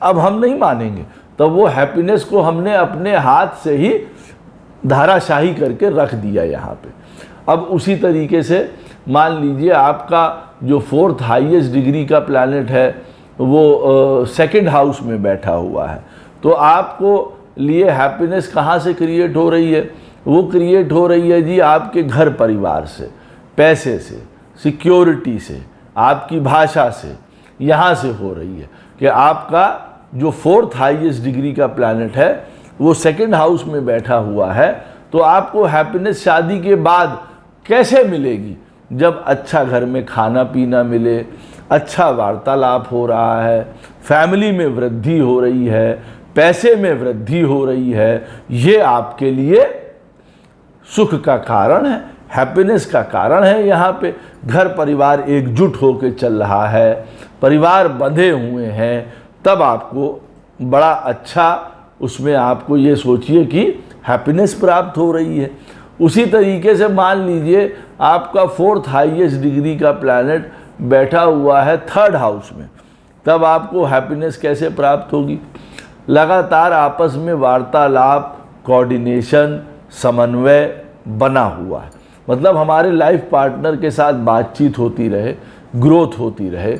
Speaker 1: अब हम नहीं मानेंगे। तब वो हैप्पीनेस को हमने अपने हाथ से ही धाराशाही करके रख दिया यहाँ पे। अब उसी तरीके से मान लीजिए आपका जो 4th हाईएस्ट डिग्री का प्लैनेट है वो 2nd हाउस में बैठा हुआ है, तो आपको लिए हैप्पीनेस कहाँ से क्रिएट हो रही है? वो क्रिएट हो रही है जी आपके घर परिवार से, पैसे से, सिक्योरिटी से, आपकी भाषा से, यहाँ से हो रही है कि आपका जो 4th हाईएस्ट डिग्री का प्लैनेट है वो 2nd हाउस में बैठा हुआ है। तो आपको हैप्पीनेस शादी के बाद कैसे मिलेगी? जब अच्छा घर में खाना पीना मिले, अच्छा वार्तालाप हो रहा है, फैमिली में वृद्धि हो रही है, पैसे में वृद्धि हो रही है, ये आपके लिए सुख का कारण है, हैप्पीनेस का कारण है। यहाँ पे घर परिवार एकजुट होकर चल रहा है, परिवार बंधे हुए हैं, तब आपको बड़ा अच्छा उसमें आपको ये सोचिए कि हैप्पीनेस प्राप्त हो रही है। उसी तरीके से मान लीजिए आपका 4th हाईएस्ट डिग्री का प्लैनेट बैठा हुआ है 3rd हाउस में, तब आपको हैप्पीनेस कैसे प्राप्त होगी? लगातार आपस में वार्तालाप, कोऑर्डिनेशन, समन्वय बना हुआ है, मतलब हमारे लाइफ पार्टनर के साथ बातचीत होती रहे, ग्रोथ होती रहे,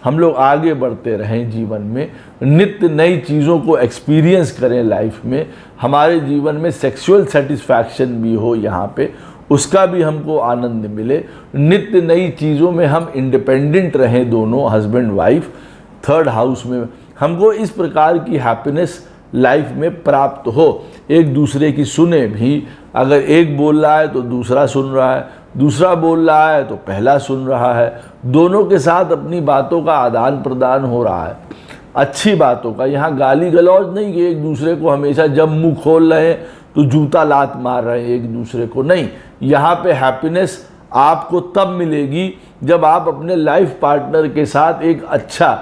Speaker 1: हम लोग आगे बढ़ते रहें जीवन में, नित्य नई चीज़ों को एक्सपीरियंस करें लाइफ में, हमारे जीवन में सेक्सुअल सेटिस्फैक्शन भी हो, यहाँ पे उसका भी हमको आनंद मिले, नित्य नई चीज़ों में हम इंडिपेंडेंट रहें, दोनों हस्बैंड वाइफ। 3rd हाउस में हमको इस प्रकार की हैप्पीनेस लाइफ में प्राप्त हो, एक दूसरे की सुने भी, अगर एक बोल रहा है तो दूसरा सुन रहा है, दूसरा बोल रहा है तो पहला सुन रहा है, दोनों के साथ अपनी बातों का आदान प्रदान हो रहा है, अच्छी बातों का। यहाँ गाली गलौज नहीं कि एक दूसरे को हमेशा जब मुंह खोल रहे हैं तो जूता लात मार रहे हैं एक दूसरे को, नहीं। यहाँ पे हैप्पीनेस आपको तब मिलेगी जब आप अपने लाइफ पार्टनर के साथ एक अच्छा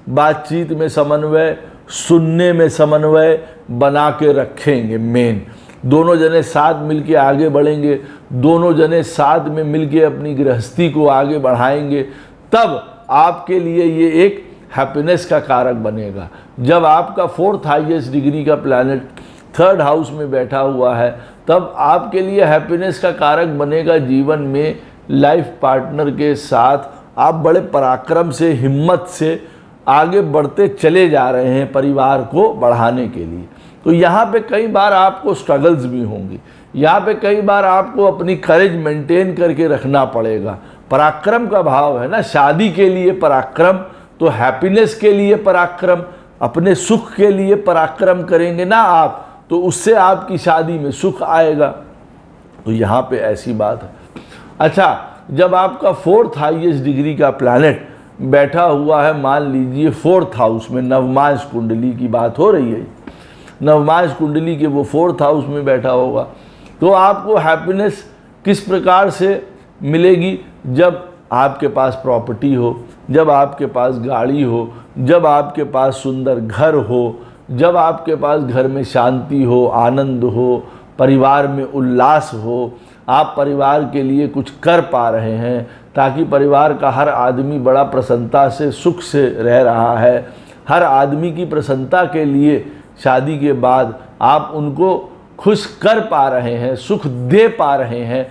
Speaker 1: बातचीत में समन्वय, सुनने में समन्वय बना के रखेंगे। मेन दोनों जने साथ मिलके आगे बढ़ेंगे, दोनों जने साथ में मिलके अपनी गृहस्थी को आगे बढ़ाएंगे, तब आपके लिए ये एक हैप्पीनेस का कारक बनेगा। जब आपका 4th हाईएस्ट डिग्री का प्लैनेट 3rd हाउस में बैठा हुआ है, तब आपके लिए हैप्पीनेस का कारक बनेगा जीवन में लाइफ पार्टनर के साथ आप बड़े पराक्रम से, हिम्मत से आगे बढ़ते चले जा रहे हैं परिवार को बढ़ाने के लिए। तो यहाँ पे कई बार आपको स्ट्रगल्स भी होंगी, यहाँ पे कई बार आपको अपनी करेज मेंटेन करके रखना पड़ेगा। पराक्रम का भाव है ना, शादी के लिए पराक्रम, तो हैप्पीनेस के लिए पराक्रम, अपने सुख के लिए पराक्रम करेंगे ना आप, तो उससे आपकी शादी में सुख आएगा। तो यहाँ पे ऐसी बात है। अच्छा, जब आपका 4th हाईएस्ट डिग्री का प्लैनेट बैठा हुआ है, मान लीजिए 4th हाउस में, नवमांश कुंडली की बात हो रही है, नवमांश कुंडली के वो 4th हाउस में बैठा होगा, तो आपको हैप्पीनेस किस प्रकार से मिलेगी? जब आपके पास प्रॉपर्टी हो, जब आपके पास गाड़ी हो, जब आपके पास सुंदर घर हो, जब आपके पास घर में शांति हो, आनंद हो, परिवार में उल्लास हो, आप परिवार के लिए कुछ कर पा रहे हैं, ताकि परिवार का हर आदमी बड़ा प्रसन्नता से, सुख से रह रहा है। हर आदमी की प्रसन्नता के लिए शादी के बाद आप उनको खुश कर पा रहे हैं, सुख दे पा रहे हैं,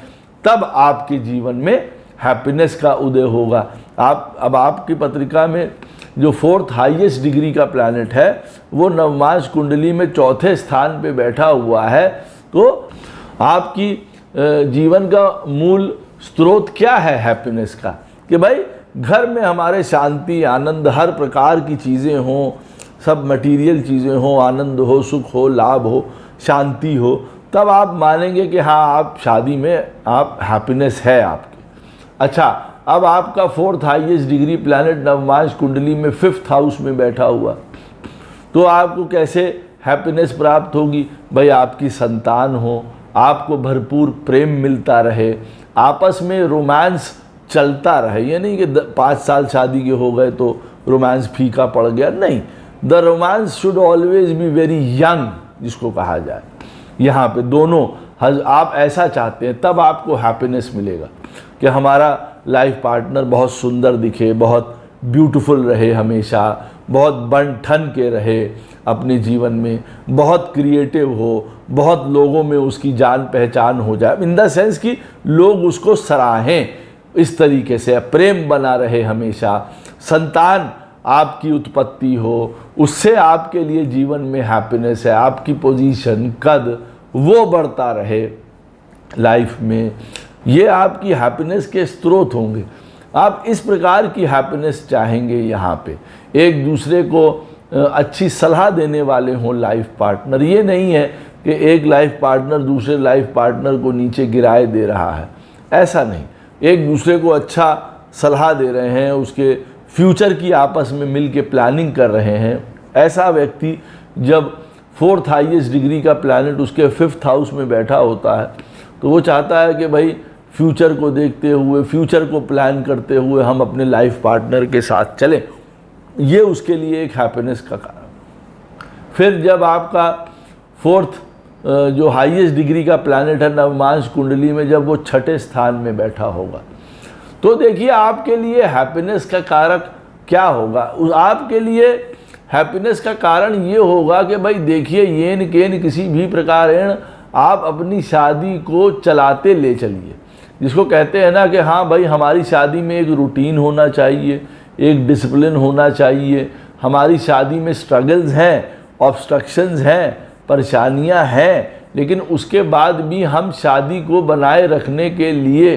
Speaker 1: तब आपके जीवन में हैप्पीनेस का उदय होगा। अब आपकी पत्रिका में जो 4th हाईएस्ट डिग्री का प्लैनेट है वो नवमांश कुंडली में 4थे स्थान पे बैठा हुआ है, तो आपकी जीवन का मूल स्रोत क्या है हैप्पीनेस का? कि भाई घर में हमारे शांति, आनंद, हर प्रकार की चीज़ें हों, सब मटेरियल चीज़ें हों, आनंद हो, सुख हो, लाभ हो, शांति हो, तब आप मानेंगे कि हाँ, आप शादी में आप हैप्पीनेस है आपकी। अच्छा, अब आपका 4th हाईएस्ट डिग्री प्लैनेट नवमांश कुंडली में 5th हाउस में बैठा हुआ, तो आपको कैसे हैप्पीनेस प्राप्त होगी? भाई आपकी संतान हो, आपको भरपूर प्रेम मिलता रहे, आपस में रोमांस चलता रहे। ये नहीं कि 5 साल शादी के हो गए तो रोमांस फीका पड़ गया, नहीं। The romance should always be very young, जिसको कहा जाए। यहाँ पे दोनों आप ऐसा चाहते हैं, तब आपको हैप्पीनेस मिलेगा कि हमारा लाइफ पार्टनर बहुत सुंदर दिखे, बहुत ब्यूटीफुल रहे, हमेशा बहुत बन ठन के रहे अपने जीवन में, बहुत क्रिएटिव हो, बहुत लोगों में उसकी जान पहचान हो जाए, इन द सेंस कि लोग उसको सराहें, इस तरीके से प्रेम बना रहे हमेशा, संतान आपकी उत्पत्ति हो, उससे आपके लिए जीवन में हैप्पीनेस है, आपकी पोजीशन, कद वो बढ़ता रहे लाइफ में, ये आपकी हैप्पीनेस के स्रोत होंगे। आप इस प्रकार की हैप्पीनेस चाहेंगे। यहाँ पे एक दूसरे को अच्छी सलाह देने वाले हों लाइफ पार्टनर। ये नहीं है कि एक लाइफ पार्टनर दूसरे लाइफ पार्टनर को नीचे गिराए दे रहा है, ऐसा नहीं। एक दूसरे को अच्छा सलाह दे रहे हैं, उसके फ्यूचर की आपस में मिल के प्लानिंग कर रहे हैं। ऐसा व्यक्ति जब 4th हाईएस्ट डिग्री का प्लैनेट उसके 5th हाउस में बैठा होता है, तो वो चाहता है कि भाई फ्यूचर को देखते हुए, फ्यूचर को प्लान करते हुए हम अपने लाइफ पार्टनर के साथ चलें। ये उसके लिए एक हैप्पीनेस का कारण। फिर जब आपका 4th जो हाईएस्ट डिग्री का प्लैनेट है नवमांश कुंडली में, जब वो 6ठे स्थान में बैठा होगा, तो देखिए आपके लिए हैप्पीनेस का कारक क्या होगा। आपके लिए हैप्पीनेस का कारण ये होगा कि भाई देखिए, येन केन किसी भी प्रकार आप अपनी शादी को चलाते ले चलिए, जिसको कहते हैं ना कि हाँ भाई हमारी शादी में एक रूटीन होना चाहिए, एक डिसिप्लिन होना चाहिए। हमारी शादी में स्ट्रगल्स हैं, ऑब्स्ट्रक्शंस हैं, परेशानियां हैं, लेकिन उसके बाद भी हम शादी को बनाए रखने के लिए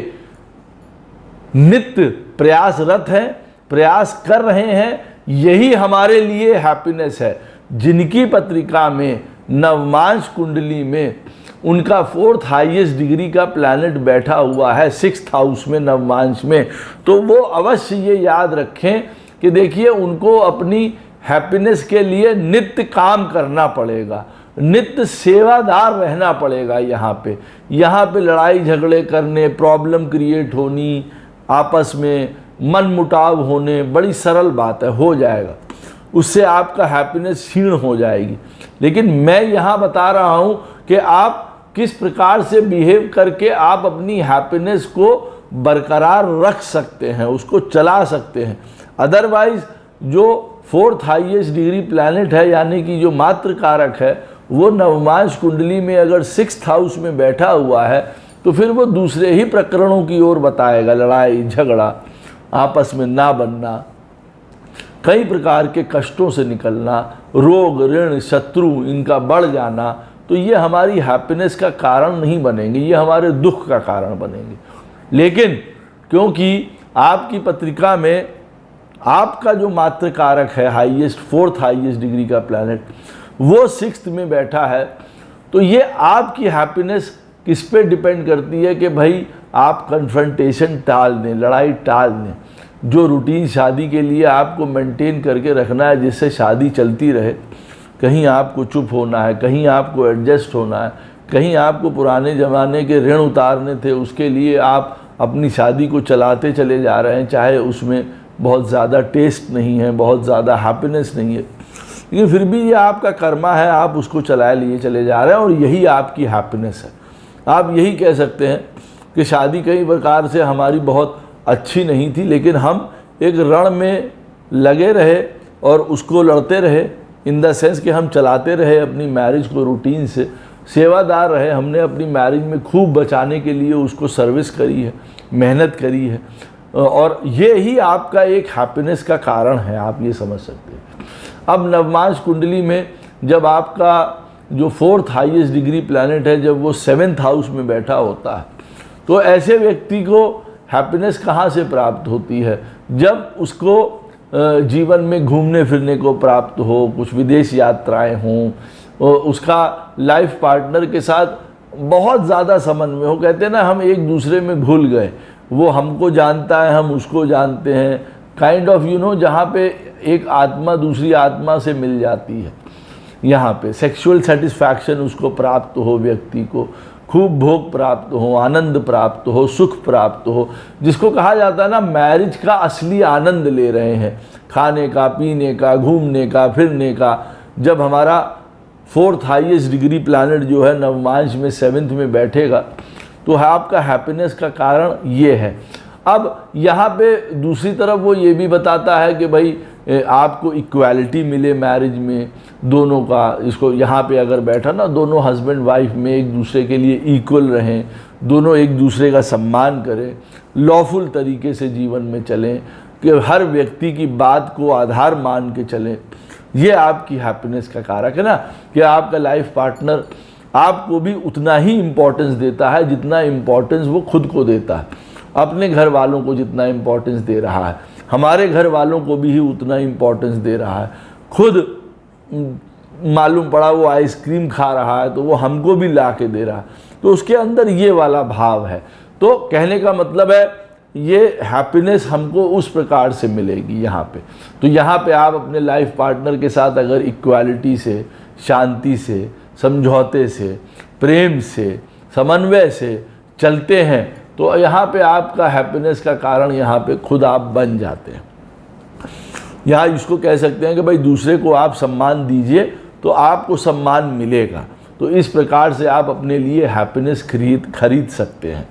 Speaker 1: नित्य प्रयासरत हैं, प्रयास कर रहे हैं। यही हमारे लिए हैप्पीनेस है। जिनकी पत्रिका में नवमांश कुंडली में उनका 4th हाईएस्ट डिग्री का प्लैनेट बैठा हुआ है 6th हाउस में नवमांश में, तो वो अवश्य ये याद रखें कि देखिए उनको अपनी हैप्पीनेस के लिए नित्य काम करना पड़ेगा, नित्य सेवादार रहना पड़ेगा। यहाँ पे लड़ाई झगड़े करने, प्रॉब्लम क्रिएट होनी, आपस में मन मुटाव होने बड़ी सरल बात है, हो जाएगा, उससे आपका हैप्पीनेस क्षीण हो जाएगी। लेकिन मैं यहाँ बता रहा हूँ कि आप किस प्रकार से बिहेव करके आप अपनी हैप्पीनेस को बरकरार रख सकते हैं, उसको चला सकते हैं। अदरवाइज जो 4th हाईएस्ट डिग्री प्लैनेट है, यानी कि जो मातृ कारक है, वो नवमांश कुंडली में अगर 6th हाउस में बैठा हुआ है, तो फिर वो दूसरे ही प्रकरणों की ओर बताएगा। लड़ाई झगड़ा, आपस में ना बनना, कई प्रकार के कष्टों से निकलना, रोग ऋण शत्रु इनका बढ़ जाना, तो ये हमारी हैप्पीनेस का कारण नहीं बनेंगे, ये हमारे दुख का कारण बनेंगे। लेकिन क्योंकि आपकी पत्रिका में आपका जो मातृ कारक है हाईएस्ट 4th हाईएस्ट डिग्री का प्लैनेट, वो 6th में बैठा है, तो ये आपकी हैप्पीनेस किस पे डिपेंड करती है कि भाई आप कन्फ्रंटेशन टाल दें, लड़ाई टाल दें। जो रूटीन शादी के लिए आपको मेंटेन करके रखना है, जिससे शादी चलती रहे, कहीं आपको चुप होना है, कहीं आपको एडजस्ट होना है, कहीं आपको पुराने ज़माने के ऋण उतारने थे, उसके लिए आप अपनी शादी को चलाते चले जा रहे हैं, चाहे उसमें बहुत ज़्यादा टेस्ट नहीं है, बहुत ज़्यादा हैप्पीनेस नहीं है, लेकिन फिर भी ये आपका कर्मा है, आप उसको चलाए लिए चले जा रहे हैं और यही आपकी हैप्पीनेस है। आप यही कह सकते हैं कि शादी कई प्रकार से हमारी बहुत अच्छी नहीं थी, लेकिन हम एक रण में लगे रहे और उसको लड़ते रहे, इन द सेंस कि हम चलाते रहे अपनी मैरिज को रूटीन से, सेवादार रहे, हमने अपनी मैरिज में खूब बचाने के लिए उसको सर्विस करी है, मेहनत करी है, और ये ही आपका एक हैप्पीनेस का कारण है, आप ये समझ सकते हैं। अब नवमांश कुंडली में जब आपका जो 4th हाईएस्ट डिग्री प्लैनेट है, जब वो 7th हाउस में बैठा होता है, तो ऐसे व्यक्ति को हैप्पीनेस कहाँ से प्राप्त होती है? जब उसको जीवन में घूमने फिरने को प्राप्त हो, कुछ विदेश यात्राएं हों, उसका लाइफ पार्टनर के साथ बहुत ज़्यादा समन्वय हो। कहते हैं ना, हम एक दूसरे में घुल गए, वो हमको जानता है, हम उसको जानते हैं, काइंड ऑफ जहाँ पे एक आत्मा दूसरी आत्मा से मिल जाती है। यहाँ पे सेक्सुअल सेटिस्फैक्शन उसको प्राप्त हो, व्यक्ति को खूब भोग प्राप्त हो, आनंद प्राप्त हो, सुख प्राप्त हो, जिसको कहा जाता है ना मैरिज का असली आनंद ले रहे हैं, खाने का, पीने का, घूमने का, फिरने का। जब हमारा 4th हाईएस्ट डिग्री प्लैनेट जो है नवमांश में 7th में बैठेगा तो आपका हैप्पीनेस का कारण ये है। अब यहाँ पे दूसरी तरफ वो ये भी बताता है कि भाई आपको इक्वालिटी मिले मैरिज में दोनों का। इसको यहाँ पे अगर बैठा ना, दोनों हस्बैंड वाइफ में एक दूसरे के लिए इक्वल रहें, दोनों एक दूसरे का सम्मान करें, लॉफुल तरीके से जीवन में चलें, कि हर व्यक्ति की बात को आधार मान के चलें। ये आपकी हैप्पीनेस का कारक है ना, कि आपका लाइफ पार्टनर आपको भी उतना ही इम्पोर्टेंस देता है जितना इम्पोर्टेंस वो खुद को देता है। अपने घर वालों को जितना इम्पोर्टेंस दे रहा है, हमारे घर वालों को भी ही उतना इम्पोर्टेंस दे रहा है। खुद मालूम पड़ा वो आइसक्रीम खा रहा है तो वो हमको भी ला के दे रहा है, तो उसके अंदर ये वाला भाव है। तो कहने का मतलब है ये हैप्पीनेस हमको उस प्रकार से मिलेगी यहाँ पे। तो यहाँ पे आप अपने लाइफ पार्टनर के साथ अगर इक्वालिटी से, शांति से, समझौते से, प्रेम से, समन्वय से चलते हैं तो यहाँ पे आपका हैप्पीनेस का कारण यहाँ पे खुद आप बन जाते हैं। यहाँ इसको कह सकते हैं कि भाई दूसरे को आप सम्मान दीजिए तो आपको सम्मान मिलेगा। तो इस प्रकार से आप अपने लिए हैप्पीनेस खरीद सकते हैं।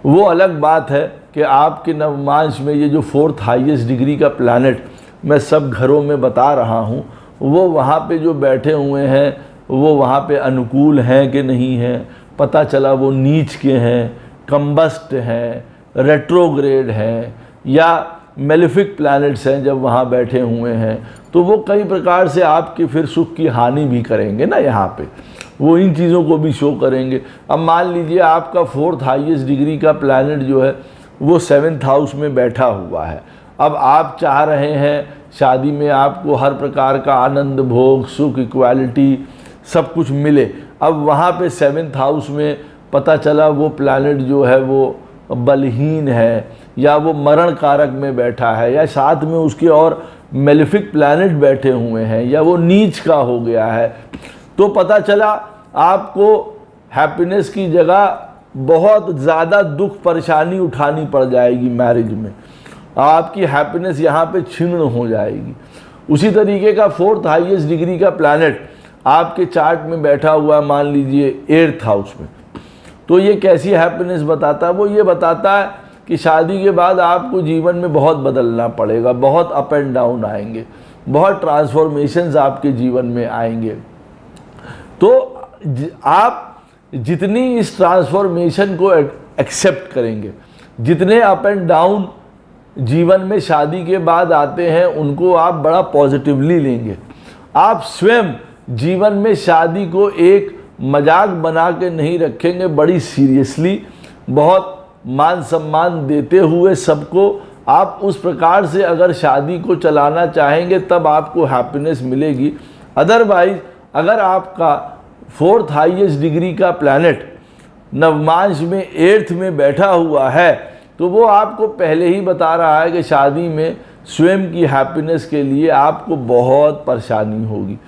Speaker 1: वो अलग बात है कि आपके नवमांश में ये जो 4th हाईएस्ट डिग्री का प्लैनेट मैं सब घरों में बता रहा हूँ, वो वहाँ पे जो बैठे हुए हैं वो वहाँ पे अनुकूल हैं कि नहीं हैं, पता चला वो नीच के हैं, कम्बस्ट हैं, रेट्रोग्रेड हैं या मेलिफिक प्लैनेट्स हैं, जब वहाँ बैठे हुए हैं तो वो कई प्रकार से आपके फिर सुख की हानि भी करेंगे ना। यहाँ पे वो इन चीज़ों को भी शो करेंगे। अब मान लीजिए आपका 4th हाईएस्ट डिग्री का प्लैनेट जो है वो 7th हाउस में बैठा हुआ है। अब आप चाह रहे हैं शादी में आपको हर प्रकार का आनंद, भोग, सुख, इक्वालिटी सब कुछ मिले। अब वहाँ पे 7th हाउस में पता चला वो प्लैनेट जो है वो बलहीन है या वो मरण कारक में बैठा है या साथ में उसके और मेलिफिक प्लैनेट बैठे हुए हैं या वो नीच का हो गया है, तो पता चला आपको हैप्पीनेस की जगह बहुत ज़्यादा दुख परेशानी उठानी पड़ जाएगी मैरिज में। आपकी हैप्पीनेस यहाँ पे छिन्न हो जाएगी। उसी तरीके का 4th हाईएस्ट डिग्री का प्लैनेट आपके चार्ट में बैठा हुआ मान लीजिए 8th हाउस में, तो ये कैसी हैप्पीनेस बताता है? वो ये बताता है कि शादी के बाद आपको जीवन में बहुत बदलना पड़ेगा, बहुत अप एंड डाउन आएंगे, बहुत ट्रांसफॉर्मेशंस आपके जीवन में आएंगे। तो आप जितनी इस ट्रांसफॉर्मेशन को एक्सेप्ट करेंगे, जितने अप एंड डाउन जीवन में शादी के बाद आते हैं उनको आप बड़ा पॉजिटिवली लेंगे। आप स्वयं जीवन में शादी को एक मजाक बना के नहीं रखेंगे, बड़ी सीरियसली, बहुत मान सम्मान देते हुए सबको आप उस प्रकार से अगर शादी को चलाना चाहेंगे तब आपको हैप्पीनेस मिलेगी। अदरवाइज अगर आपका 4th हाईएस्ट डिग्री का प्लैनेट नवमांश में 8th में बैठा हुआ है तो वो आपको पहले ही बता रहा है कि शादी में स्वयं की हैप्पीनेस के लिए आपको बहुत परेशानी होगी।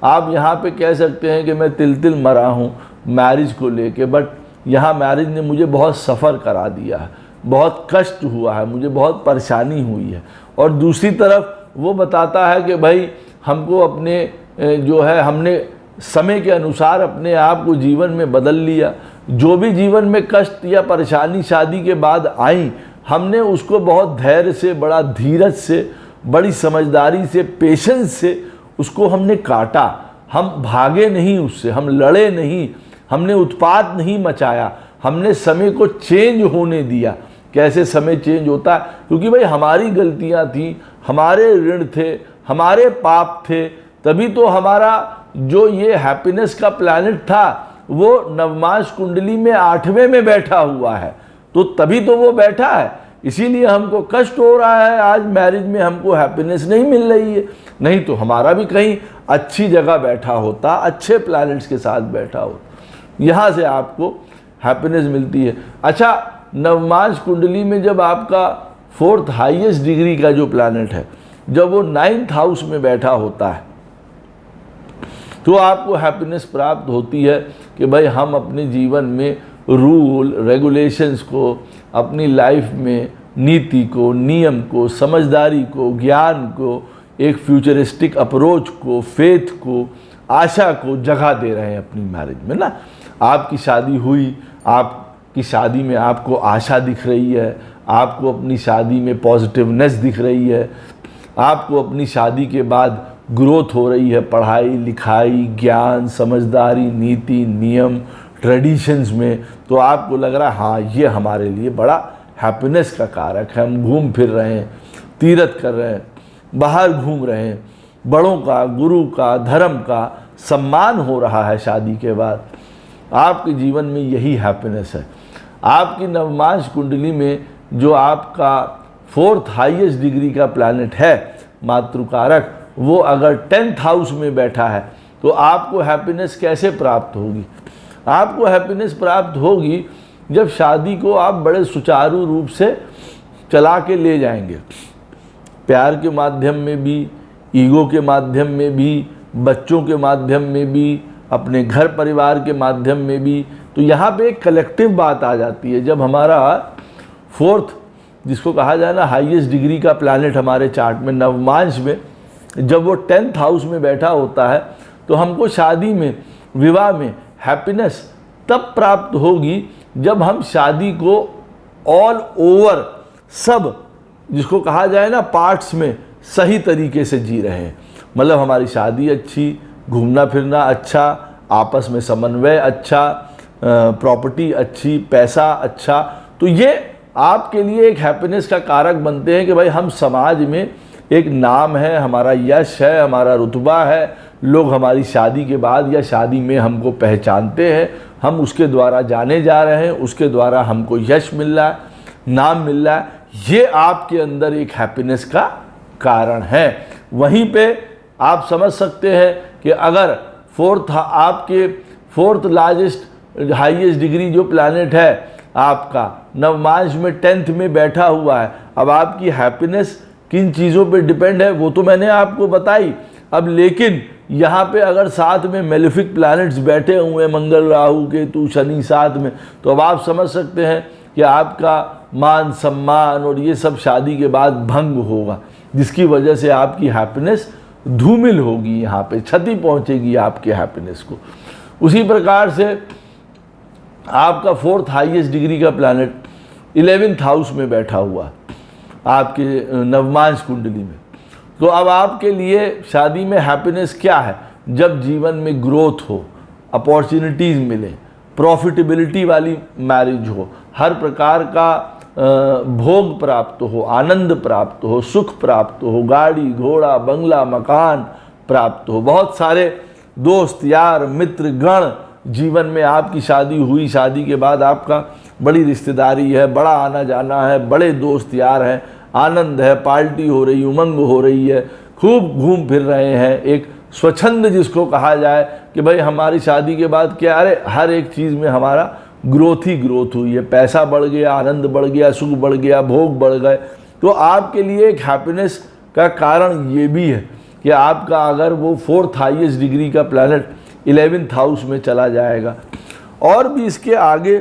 Speaker 1: आप यहाँ पे कह सकते हैं कि मैं तिल मरा हूँ मैरिज को लेके, बट यहाँ मैरिज ने मुझे बहुत सफ़र करा दिया है, बहुत कष्ट हुआ है, मुझे बहुत परेशानी हुई है। और दूसरी तरफ वो बताता है कि भाई हमको अपने जो है हमने समय के अनुसार अपने आप को जीवन में बदल लिया। जो भी जीवन में कष्ट या परेशानी शादी के बाद आई, हमने उसको बहुत धैर्य से, बड़ा धीरज से, बड़ी समझदारी से, पेशेंस से उसको हमने काटा। हम भागे नहीं उससे, हम लड़े नहीं, हमने उत्पात नहीं मचाया, हमने समय को चेंज होने दिया। कैसे समय चेंज होता है? क्योंकि भाई हमारी गलतियां थी, हमारे ऋण थे, हमारे पाप थे, तभी तो हमारा जो ये हैप्पीनेस का प्लैनेट था वो नवमांश कुंडली में 8वें में बैठा हुआ है। तो तभी तो वो बैठा है इसीलिए हमको कष्ट हो रहा है, आज मैरिज में हमको हैप्पीनेस नहीं मिल रही है। नहीं तो हमारा भी कहीं अच्छी जगह बैठा होता, अच्छे प्लैनेट्स के साथ बैठा होता, यहाँ से आपको हैप्पीनेस मिलती है। अच्छा, नवमांश कुंडली में जब आपका 4th हाईएस्ट डिग्री का जो प्लैनेट है, जब वो 9th हाउस में बैठा होता है, तो आपको हैप्पीनेस प्राप्त होती है कि भाई हम अपने जीवन में रूल रेगुलेशंस को, अपनी लाइफ में नीति को, नियम को, समझदारी को, ज्ञान को, एक फ्यूचरिस्टिक अप्रोच को, फेथ को, आशा को जगह दे रहे हैं अपनी मैरिज में ना। आपकी शादी हुई, आपकी शादी में आपको आशा दिख रही है, आपको अपनी शादी में पॉजिटिवनेस दिख रही है, आपको अपनी शादी के बाद ग्रोथ हो रही है, पढ़ाई लिखाई, ज्ञान, समझदारी, नीति, नियम, ट्रेडिशंस में, तो आपको लग रहा है हाँ ये हमारे लिए बड़ा हैप्पीनेस का कारक है। हम घूम फिर रहे हैं, तीर्थ कर रहे हैं, बाहर घूम रहे हैं, बड़ों का, गुरु का, धर्म का सम्मान हो रहा है शादी के बाद। आपके जीवन में यही हैप्पीनेस है। आपकी नवमांश कुंडली में जो आपका 4th हाईएस्ट डिग्री का प्लैनेट है मातृकारक, वो अगर 10th हाउस में बैठा है तो आपको हैप्पीनेस कैसे प्राप्त होगी? आपको हैप्पीनेस प्राप्त होगी जब शादी को आप बड़े सुचारू रूप से चला के ले जाएंगे, प्यार के माध्यम में भी, ईगो के माध्यम में भी, बच्चों के माध्यम में भी, अपने घर परिवार के माध्यम में भी। तो यहाँ पे एक कलेक्टिव बात आ जाती है। जब हमारा 4th, जिसको कहा जाए ना हाईएस्ट डिग्री का प्लैनेट हमारे चार्ट में, नवमांश में, जब वो 10th हाउस में बैठा होता है, तो हमको शादी में, विवाह में हैप्पीनेस तब प्राप्त होगी जब हम शादी को ऑल ओवर, सब जिसको कहा जाए ना पार्ट्स में, सही तरीके से जी रहे हैं। मतलब हमारी शादी अच्छी, घूमना फिरना अच्छा, आपस में समन्वय अच्छा, प्रॉपर्टी अच्छी, पैसा अच्छा, तो ये आपके लिए एक हैप्पीनेस का कारक बनते हैं कि भाई हम समाज में एक नाम है, हमारा यश है, हमारा रुतबा है, लोग हमारी शादी के बाद या शादी में हमको पहचानते हैं, हम उसके द्वारा जाने जा रहे हैं, उसके द्वारा हमको यश मिल रहा है, नाम मिल रहा है। ये आपके अंदर एक हैप्पीनेस का कारण है। वहीं पे आप समझ सकते हैं कि अगर आपके 4th लार्जेस्ट हाईएस्ट डिग्री जो प्लैनेट है आपका नवमांश में 10th में बैठा हुआ है, अब आपकी हैप्पीनेस किन चीज़ों पे डिपेंड है वो तो मैंने आपको बताई। अब लेकिन यहाँ पे अगर साथ में मेलेफिक प्लैनेट्स बैठे हुए हैं, मंगल, राहु, केतु, शनि साथ में, तो अब आप समझ सकते हैं कि आपका मान सम्मान और ये सब शादी के बाद भंग होगा, जिसकी वजह से आपकी हैप्पीनेस धूमिल होगी, यहाँ पे क्षति पहुँचेगी आपके हैप्पीनेस को। उसी प्रकार से आपका 4th हाईएस्ट डिग्री का प्लैनेट 11th हाउस में बैठा हुआ आपके नवमांश कुंडली में, तो अब आपके लिए शादी में हैप्पीनेस क्या है? जब जीवन में ग्रोथ हो, अपॉर्चुनिटीज़ मिले, प्रॉफिटेबिलिटी वाली मैरिज हो, हर प्रकार का भोग प्राप्त हो, आनंद प्राप्त हो, सुख प्राप्त हो, गाड़ी घोड़ा बंगला मकान प्राप्त हो, बहुत सारे दोस्त यार मित्र गण जीवन में आपकी शादी हुई, शादी के बाद आपका बड़ी रिश्तेदारी है, बड़ा आना जाना है, बड़े दोस्त यार हैं, आनंद है, पार्टी हो रही, उमंग हो रही है, खूब घूम फिर रहे हैं, एक स्वच्छंद जिसको कहा जाए कि भाई हमारी शादी के बाद क्या, अरे हर एक चीज़ में हमारा ग्रोथ ही ग्रोथ हुई है, पैसा बढ़ गया, आनंद बढ़ गया, सुख बढ़ गया, भोग बढ़ गए। तो आपके लिए एक हैप्पीनेस का कारण ये भी है कि आपका अगर वो 4th हाईएस्ट डिग्री का प्लैनेट 11th हाउस में चला जाएगा। और भी इसके आगे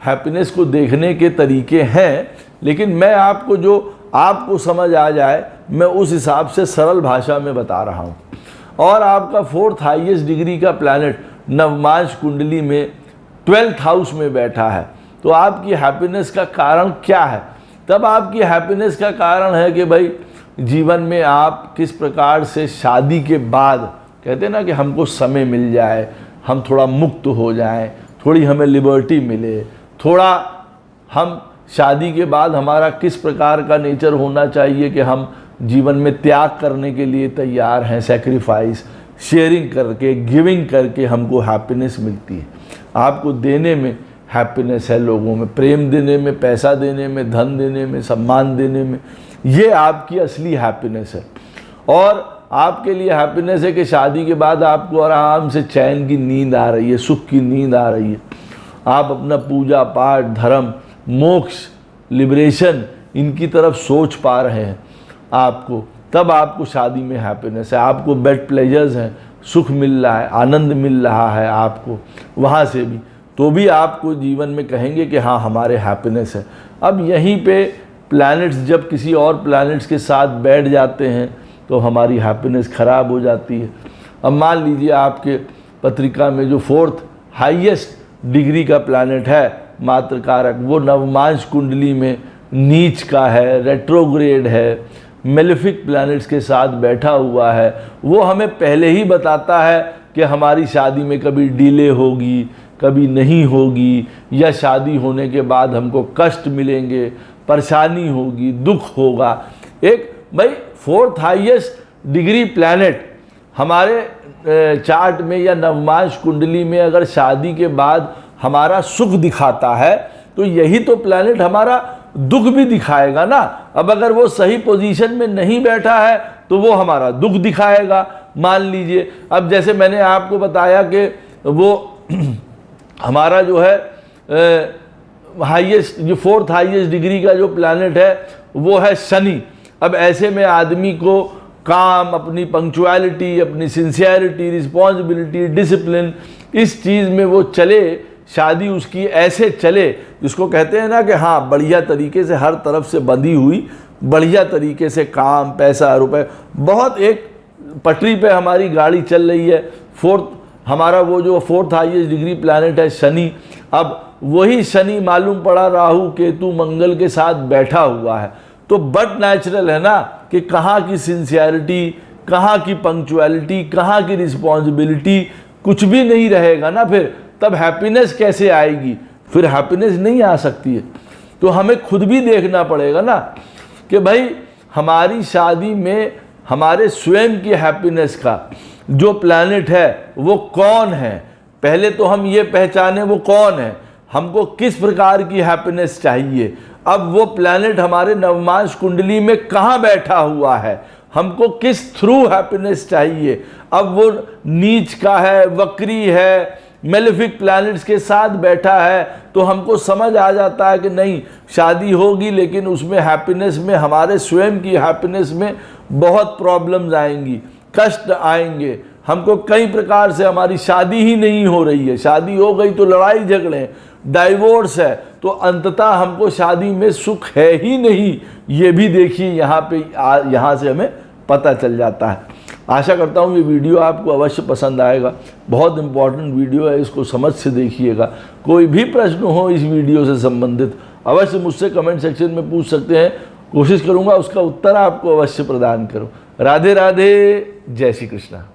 Speaker 1: हैप्पीनेस को देखने के तरीके हैं, लेकिन मैं आपको जो आपको समझ आ जाए मैं उस हिसाब से सरल भाषा में बता रहा हूँ। और आपका 4th हाईएस्ट डिग्री का प्लैनेट नवमांश कुंडली में 12th हाउस में बैठा है, तो आपकी हैप्पीनेस का कारण क्या है? तब आपकी हैप्पीनेस का कारण है कि भाई जीवन में आप किस प्रकार से शादी के बाद, कहते हैं ना कि हमको समय मिल जाए, हम थोड़ा मुक्त हो जाएं, थोड़ी हमें लिबर्टी मिले, थोड़ा हम शादी के बाद हमारा किस प्रकार का नेचर होना चाहिए कि हम जीवन में त्याग करने के लिए तैयार हैं, सैक्रिफाइस, शेयरिंग करके, गिविंग करके हमको हैप्पीनेस मिलती है। आपको देने में हैप्पीनेस है लोगों में, प्रेम देने में, पैसा देने में, धन देने में, सम्मान देने में। ये आपकी असली हैप्पीनेस है। और आपके लिए हैप्पीनेस है कि शादी के बाद आपको आराम से चैन की नींद आ रही है, सुख की नींद आ रही है, आप अपना पूजा पाठ, धर्म, मोक्ष, लिबरेशन इनकी तरफ सोच पा रहे हैं आपको, तब आपको शादी में हैप्पीनेस है। आपको बेड प्लेजर्स हैं, सुख मिल रहा है, आनंद मिल रहा है आपको वहाँ से भी, तो भी आपको जीवन में कहेंगे कि हाँ हमारे हैप्पीनेस है। अब यहीं पे प्लैनेट्स जब किसी और प्लैनेट्स के साथ बैठ जाते हैं तो हमारी हैप्पीनेस ख़राब हो जाती है। अब मान लीजिए आपके पत्रिका में जो 4th हाईएस्ट डिग्री का प्लैनेट है मात्र कारक, वो नवमांश कुंडली में नीच का है, रेट्रोग्रेड है, मेलेफिक प्लैनेट्स के साथ बैठा हुआ है। वो हमें पहले ही बताता है कि हमारी शादी में कभी डिले होगी, कभी नहीं होगी, या शादी होने के बाद हमको कष्ट मिलेंगे, परेशानी होगी, दुख होगा। एक भाई 4th हाईएस्ट डिग्री प्लैनेट हमारे चार्ट में या नवमांश कुंडली में अगर शादी के बाद हमारा सुख दिखाता है तो यही तो प्लैनेट हमारा दुख भी दिखाएगा ना। अब अगर वो सही पोजीशन में नहीं बैठा है तो वो हमारा दुख दिखाएगा। मान लीजिए अब जैसे मैंने आपको बताया कि वो हमारा जो है हाईएस्ट, जो 4th हाईएस्ट डिग्री का जो प्लैनेट है वो है शनि। अब ऐसे में आदमी को काम, अपनी पंक्चुअलिटी, अपनी सिंसियरिटी, रिस्पॉन्सिबिलिटी, डिसिप्लिन, इस चीज़ में वो चले, शादी उसकी ऐसे चले जिसको कहते हैं ना कि हाँ बढ़िया तरीके से हर तरफ से बंधी हुई, बढ़िया तरीके से काम, पैसा, रुपए, बहुत एक पटरी पे हमारी गाड़ी चल रही है। हमारा वो जो 4th हाईएस्ट डिग्री प्लैनेट है शनि, अब वही शनि मालूम पड़ा राहु, केतु, मंगल के साथ बैठा हुआ है। तो बट नेचुरल है ना कि कहाँ की सिंसियरिटी, कहाँ की पंक्चुअलिटी, कहाँ की रिस्पॉन्सिबिलिटी, कुछ भी नहीं रहेगा ना, फिर तब हैप्पीनेस कैसे आएगी? फिर हैप्पीनेस नहीं आ सकती है। तो हमें खुद भी देखना पड़ेगा ना कि भाई हमारी शादी में हमारे स्वयं की हैप्पीनेस का जो प्लैनेट है वो कौन है। पहले तो हम ये पहचाने वो कौन है, हमको किस प्रकार की हैप्पीनेस चाहिए। अब वो प्लैनेट हमारे नवमांश कुंडली में कहाँ बैठा हुआ है, हमको किस थ्रू हैप्पीनेस चाहिए। अब वो नीच का है, वक्री है, मेलेफिक प्लैनेट्स के साथ बैठा है, तो हमको समझ आ जाता है कि नहीं शादी होगी लेकिन उसमें हैप्पीनेस में, हमारे स्वयं की हैप्पीनेस में बहुत प्रॉब्लम्स आएंगी, कष्ट आएंगे। हमको कई प्रकार से हमारी शादी ही नहीं हो रही है, शादी हो गई तो लड़ाई झगड़े, डाइवोर्स है, तो अंततः हमको शादी में सुख है ही नहीं। ये भी देखिए यहाँ से हमें पता चल जाता है। आशा करता हूँ ये वीडियो आपको अवश्य पसंद आएगा। बहुत इंपॉर्टेंट वीडियो है, इसको समझ से देखिएगा। कोई भी प्रश्न हो इस वीडियो से संबंधित अवश्य मुझसे कमेंट सेक्शन में पूछ सकते हैं, कोशिश करूँगा उसका उत्तर आपको अवश्य प्रदान करूँ। राधे राधे, जय श्री कृष्णा।